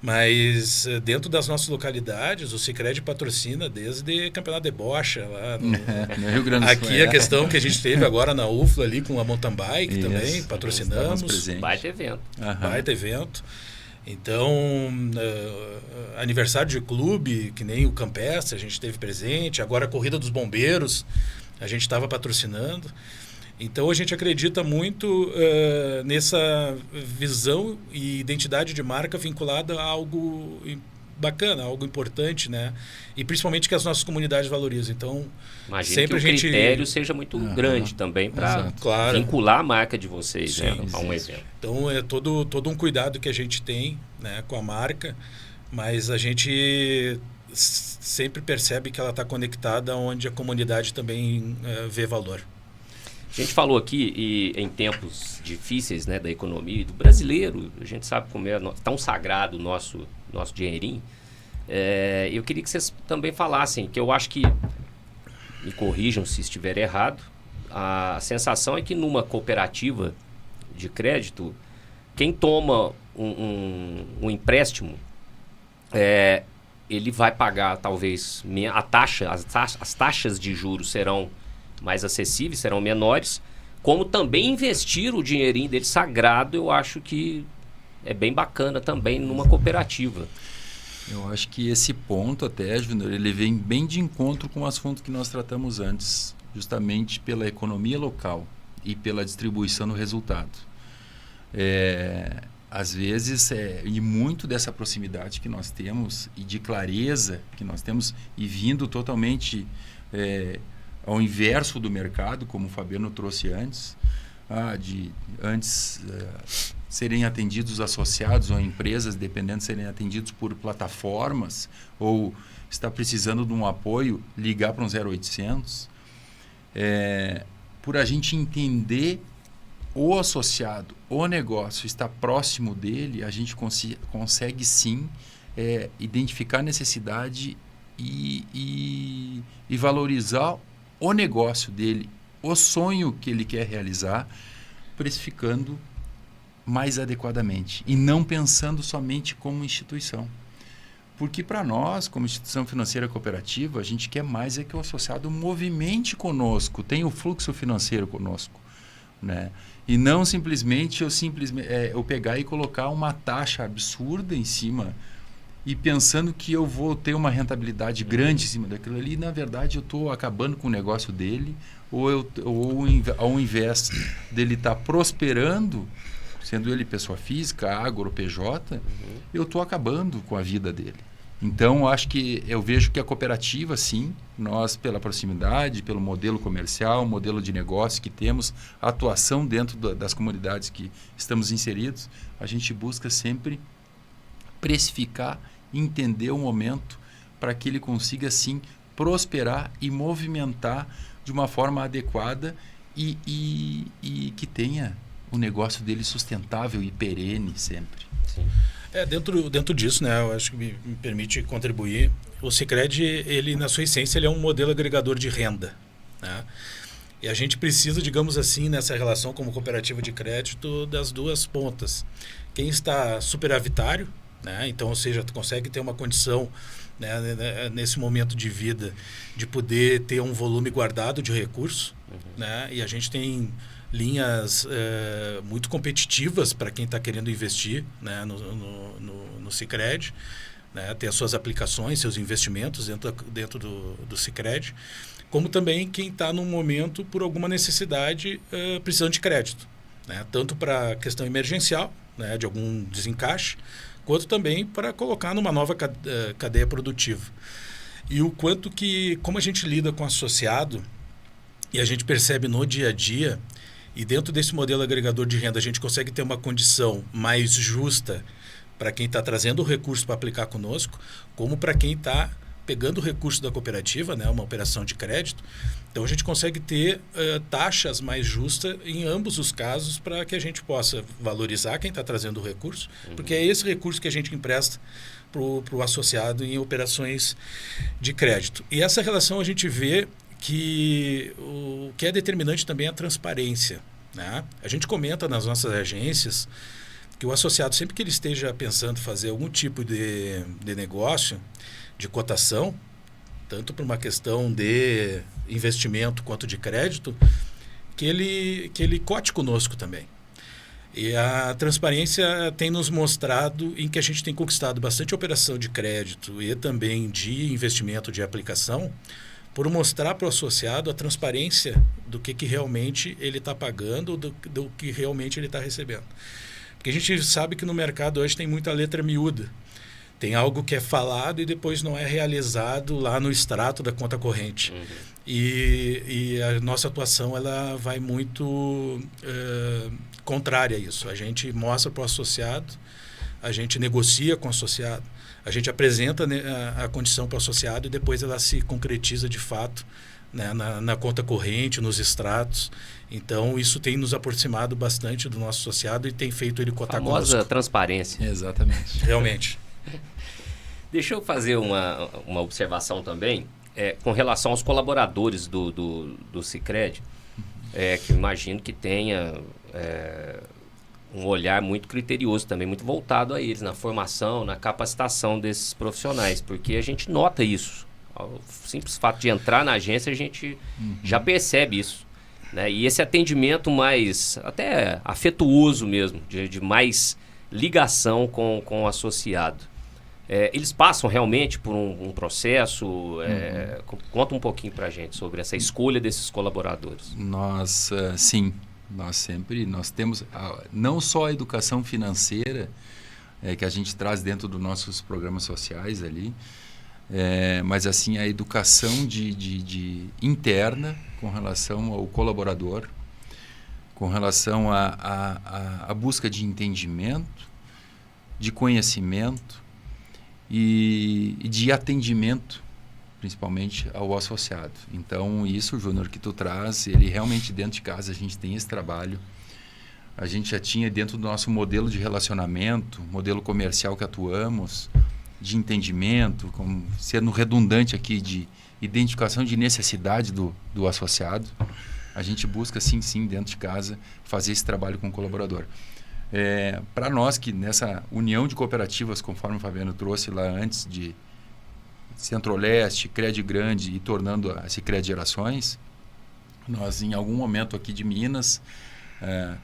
Mas dentro das nossas localidades, o Sicredi patrocina desde campeonato de bocha lá no Rio Grande do Sul. Aqui a questão que a gente teve agora na UFLA ali com a mountain bike também, patrocinamos. Baita evento. Baita evento. Então, aniversário de clube, que nem o Campestre, a gente teve presente. Agora a Corrida dos Bombeiros, a gente estava patrocinando. Então, a gente acredita muito nessa visão e identidade de marca vinculada a algo bacana, algo importante, né? E principalmente que as nossas comunidades valorizam. Então, imagino sempre que o critério seja muito grande também para vincular a marca de vocês, né, a um evento. Então, é todo um cuidado que a gente tem, né, com a marca, mas a gente sempre percebe que ela está conectada onde a comunidade também vê valor. A gente falou aqui em tempos difíceis, né, da economia do brasileiro, a gente sabe como é tão sagrado o nosso dinheirinho. Eu queria que vocês também falassem, que eu acho que, me corrijam se estiver errado, a sensação é que numa cooperativa de crédito, quem toma um empréstimo, ele vai pagar talvez as taxas de juros serão mais acessíveis, serão menores, como também investir o dinheirinho dele sagrado, eu acho que é bem bacana também numa cooperativa. Eu acho que esse ponto até, Júnior, ele vem bem de encontro com o assunto que nós tratamos antes, justamente pela economia local e pela distribuição do resultado. Às vezes, e muito dessa proximidade que nós temos e de clareza que nós temos e vindo totalmente ao inverso do mercado, como o Fabiano trouxe antes, serem atendidos associados ou empresas, dependendo, serem atendidos por plataformas, ou está precisando de um apoio, ligar para um 0800. Por a gente entender o associado, o negócio está próximo dele, a gente consegue sim identificar a necessidade e valorizar o negócio dele, o sonho que ele quer realizar, precificando mais adequadamente e não pensando somente como instituição. Porque para nós, como instituição financeira cooperativa, a gente quer mais que o associado movimente conosco, tenha o fluxo financeiro conosco, né? E não simplesmente eu pegar e colocar uma taxa absurda em cima e pensando que eu vou ter uma rentabilidade grande em cima daquilo ali, na verdade eu estou acabando com o negócio dele, ou ao invés dele estar prosperando, sendo ele pessoa física, agro, PJ, eu estou acabando com a vida dele. Então, eu vejo que a cooperativa, sim, nós, pela proximidade, pelo modelo comercial, modelo de negócio que temos, a atuação dentro das comunidades que estamos inseridos, a gente busca sempre precificar, entender o momento para que ele consiga, sim, prosperar e movimentar de uma forma adequada e que tenha o negócio dele sustentável e perene sempre. Sim. Dentro disso, né, eu acho que me permite contribuir. O Sicredi, ele na sua essência, ele é um modelo agregador de renda, né? E a gente precisa, digamos assim, nessa relação como cooperativa de crédito, das duas pontas. Quem está superavitário, né, então, ou seja, tu consegue ter uma condição, né, nesse momento de vida de poder ter um volume guardado de recursos, né, e a gente tem linhas muito competitivas para quem está querendo investir, né, no Sicredi, né, ter as suas aplicações, seus investimentos dentro do Sicredi, como também quem está num momento por alguma necessidade precisando de crédito, né, tanto para questão emergencial, né, de algum desencaixe, quanto também para colocar numa nova cadeia produtiva. E o quanto que, como a gente lida com associado, e a gente percebe no dia a dia, e dentro desse modelo agregador de renda, a gente consegue ter uma condição mais justa para quem está trazendo o recurso para aplicar conosco, como para quem está pegando o recurso da cooperativa, né, uma operação de crédito. Então, a gente consegue ter taxas mais justas em ambos os casos para que a gente possa valorizar quem está trazendo o recurso, porque é esse recurso que a gente empresta para o associado em operações de crédito. E essa relação a gente vê que o que é determinante também é a transparência, né? A gente comenta nas nossas agências que o associado, sempre que ele esteja pensando em fazer algum tipo de negócio, de cotação, tanto por uma questão de investimento quanto de crédito, que ele cote conosco também. E a transparência tem nos mostrado em que a gente tem conquistado bastante operação de crédito e também de investimento de aplicação, por mostrar para o associado a transparência do que realmente ele está pagando, do que realmente ele está recebendo. Porque a gente sabe que no mercado hoje tem muita letra miúda. Tem algo que é falado e depois não é realizado lá no extrato da conta corrente. E a nossa atuação ela vai muito contrária a isso. A gente mostra para o associado, a gente negocia com o associado, a gente apresenta, né, a condição para o associado e depois ela se concretiza de fato, né, na conta corrente, nos extratos. Então, isso tem nos aproximado bastante do nosso associado e tem feito ele cotar conosco. Famosa transparência. Exatamente. Realmente. Deixa eu fazer uma observação também com relação aos colaboradores do Sicredi, que eu imagino que tenha um olhar muito criterioso também, muito voltado a eles, na formação, na capacitação desses profissionais, porque a gente nota isso. O simples fato de entrar na agência, a gente já percebe isso, né? E esse atendimento mais, até afetuoso mesmo, de mais ligação com o associado. Eles passam realmente por um processo? Conta um pouquinho para a gente sobre essa escolha desses colaboradores. Nós, sim, nós temos não só a educação financeira que a gente traz dentro dos nossos programas sociais ali, mas assim a educação de interna com relação ao colaborador, com relação à busca de entendimento, de conhecimento e de atendimento, principalmente ao associado. Então, isso, Júnior, que tu traz, ele realmente dentro de casa a gente tem esse trabalho. A gente já tinha dentro do nosso modelo de relacionamento, modelo comercial que atuamos, de entendimento, como sendo redundante aqui, de identificação de necessidade do associado. A gente busca, sim, dentro de casa, fazer esse trabalho com o colaborador. Para nós que nessa união de cooperativas, conforme o Fabiano trouxe lá antes, de Centro-Leste, Cred Grande e tornando a Sicredi Gerações, nós em algum momento aqui de Minas,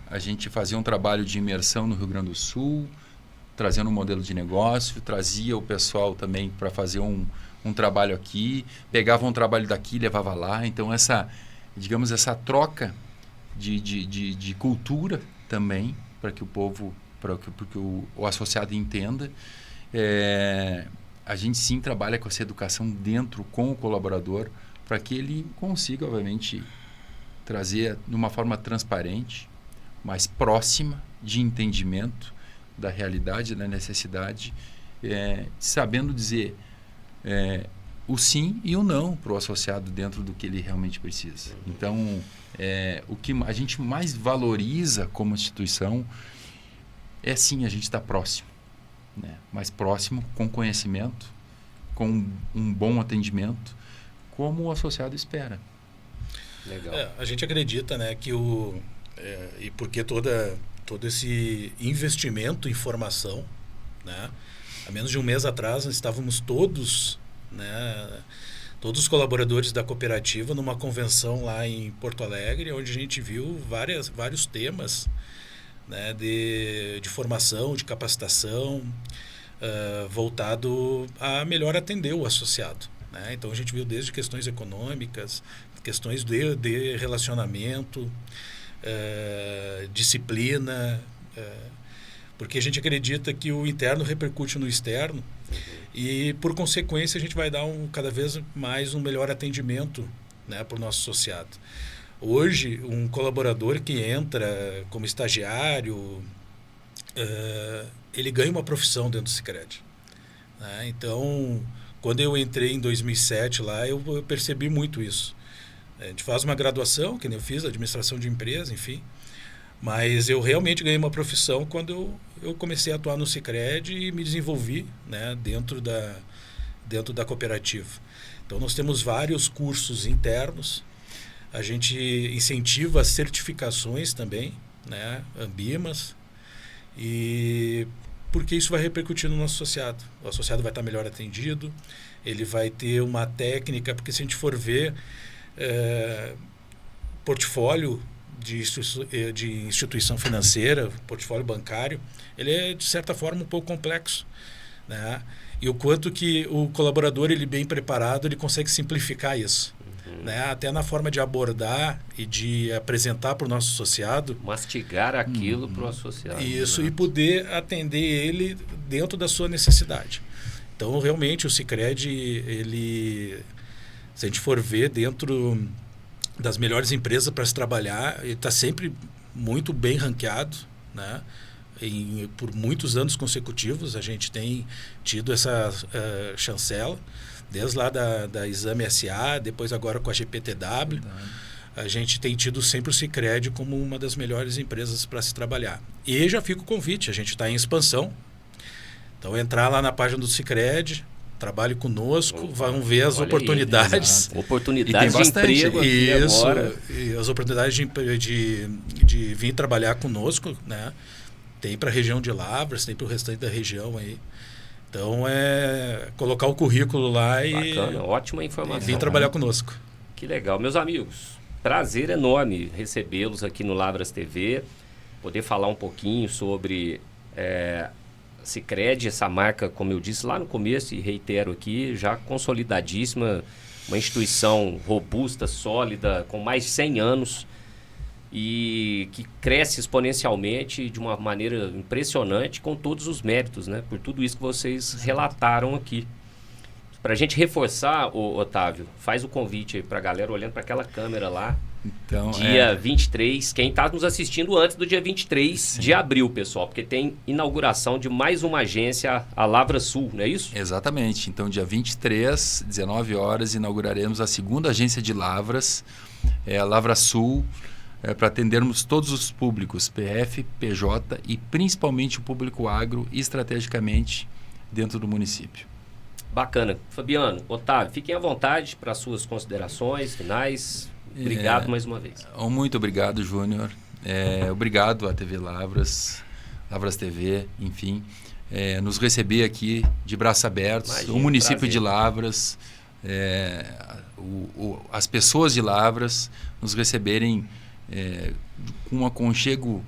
a gente fazia um trabalho de imersão no Rio Grande do Sul, trazendo um modelo de negócio, trazia o pessoal também para fazer um trabalho aqui, pegava um trabalho daqui e levava lá. Então, essa troca de cultura também, para que o povo, para que o associado entenda. A gente sim trabalha com essa educação dentro com o colaborador, para que ele consiga, obviamente, trazer de uma forma transparente, mais próxima de entendimento da realidade, da necessidade, sabendo dizer o sim e o não para o associado dentro do que ele realmente precisa. Então, o que a gente mais valoriza como instituição sim a gente estar próximo, né? Mais próximo, com conhecimento, com um bom atendimento, como o associado espera. Legal. A gente acredita, né, que e porque todo esse investimento em formação, né, há menos de um mês atrás nós estávamos todos, né, todos os colaboradores da cooperativa numa convenção lá em Porto Alegre, onde a gente viu vários temas, né, de formação, de capacitação, voltado a melhor atender o associado, né? Então a gente viu desde questões econômicas, questões de relacionamento, disciplina, porque a gente acredita que o interno repercute no externo e, por consequência, a gente vai dar cada vez mais um melhor atendimento, né, para o nosso associado. Hoje, um colaborador que entra como estagiário, ele ganha uma profissão dentro do Sicredi, né? Então, quando eu entrei em 2007 lá, eu percebi muito isso. A gente faz uma graduação, que nem eu fiz, administração de empresa, enfim, mas eu realmente ganhei uma profissão quando eu comecei a atuar no Sicredi e me desenvolvi, né, dentro da cooperativa. Então, nós temos vários cursos internos, a gente incentiva certificações também, né, Ambimas, e porque isso vai repercutir no nosso associado. O associado vai estar melhor atendido, ele vai ter uma técnica, porque se a gente for ver portfólio de instituição financeira, portfólio bancário, ele é, de certa forma, um pouco complexo, né? E o quanto que o colaborador, ele bem preparado, ele consegue simplificar isso. Né? Até na forma de abordar e de apresentar para o nosso associado. Mastigar aquilo para o associado. Isso, e poder atender ele dentro da sua necessidade. Então, realmente, o Sicredi, ele, se a gente for ver dentro das melhores empresas para se trabalhar, ele está sempre muito bem ranqueado, né? Por muitos anos consecutivos, a gente tem tido essa chancela. Desde lá da Exame SA, depois agora com a GPTW, a gente tem tido sempre o Sicredi como uma das melhores empresas para se trabalhar. E já fica o convite, a gente está em expansão. Então, entrar lá na página do Sicredi, trabalhe conosco, vão ver as oportunidades. Oportunidades de emprego aqui agora. E as oportunidades de vir trabalhar conosco, né? Tem para a região de Lavras, tem para o restante da região aí. Então, colocar o currículo lá Bacana, ótima informação. E vir trabalhar conosco. Que legal. Meus amigos, prazer enorme recebê-los aqui no Lavras TV, poder falar um pouquinho sobre Sicredi, essa marca, como eu disse lá no começo e reitero aqui, já consolidadíssima, uma instituição robusta, sólida, com mais de 100 anos, e que cresce exponencialmente de uma maneira impressionante, com todos os méritos, né? Por tudo isso que vocês relataram aqui. Para a gente reforçar, Otávio, faz o convite aí para a galera olhando para aquela câmera lá. Então, dia 23, quem está nos assistindo antes do dia 23 Sim. de abril, pessoal, porque tem inauguração de mais uma agência, a Lavra Sul, não é isso? Exatamente. Então, dia 23, 19 horas, inauguraremos a segunda agência de Lavras, a Lavra Sul, para atendermos todos os públicos, PF, PJ e principalmente o público agro, estrategicamente dentro do município. Bacana. Fabiano, Otávio, fiquem à vontade para suas considerações finais. Obrigado mais uma vez. Muito obrigado, Júnior. Obrigado à TV Lavras, Lavras TV, enfim, nos receber aqui de braços abertos. Imagina, o município prazer. de Lavras, as pessoas de Lavras nos receberem com um aconchego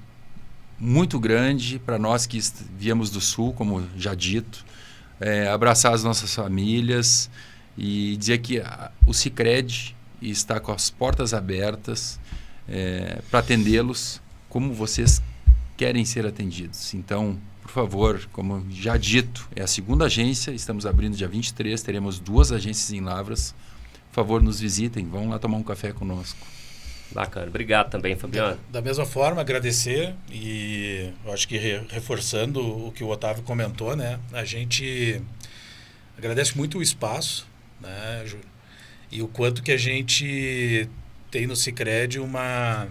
muito grande para nós que viemos do Sul, como já dito, abraçar as nossas famílias e dizer que o Sicredi está com as portas abertas para atendê-los como vocês querem ser atendidos. Então, por favor, como já dito, é a segunda agência, estamos abrindo dia 23, teremos 2 agências em Lavras. Por favor, nos visitem, vão lá tomar um café conosco. Bacana. Obrigado também, Fabiano. Da mesma forma, agradecer e eu acho que reforçando o que o Otávio comentou, né? A gente agradece muito o espaço, né, Júlio? E o quanto que a gente tem no Sicredi uma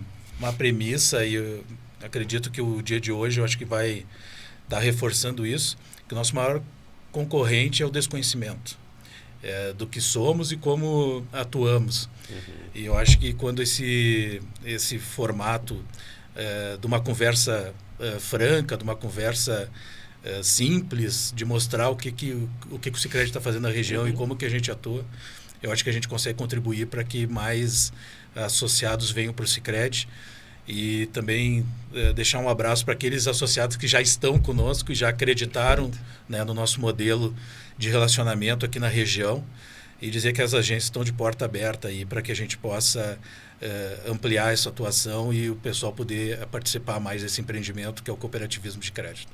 premissa, e eu acredito que o dia de hoje eu acho que vai estar reforçando isso, que o nosso maior concorrente é o desconhecimento do que somos e como atuamos. E eu acho que quando esse formato de uma conversa franca, de uma conversa simples, de mostrar o que o Sicredi está fazendo na região e como que a gente atua, eu acho que a gente consegue contribuir para que mais associados venham para o Sicredi. E também deixar um abraço para aqueles associados que já estão conosco e já acreditaram, né, no nosso modelo de relacionamento aqui na região, e dizer que as agências estão de porta aberta aí para que a gente possa ampliar essa atuação e o pessoal poder participar mais desse empreendimento que é o cooperativismo de crédito.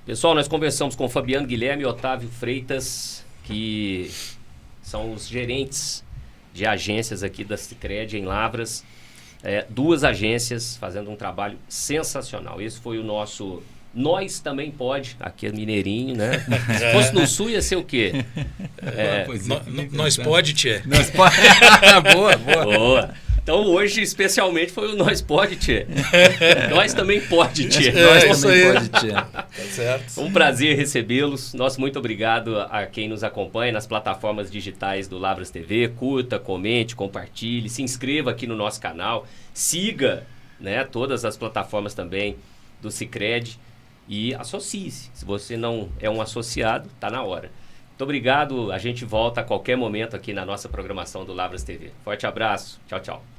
Pessoal, nós conversamos com Fabiano Guilherme e Otávio Freitas, que são os gerentes de agências aqui da Sicredi em Lavras. 2 agências fazendo um trabalho sensacional. Esse foi o nosso Nós Também Pode, aqui é mineirinho, né? Se fosse no Sul ia ser o quê? Nós pode, tchê. Nós pode. Boa. Então hoje especialmente foi o Nós Pode, tchê. Nós Também Pode, tchê. Nós Também Pode, tchê. Tá certo. Um prazer recebê-los. Nosso muito obrigado a quem nos acompanha nas plataformas digitais do Lavras TV. Curta, comente, compartilhe, se inscreva aqui no nosso canal. Siga, né, todas as plataformas também do Sicredi e associe-se. Se você não é um associado, tá na hora. Muito obrigado. A gente volta a qualquer momento aqui na nossa programação do Lavras TV. Forte abraço. Tchau, tchau.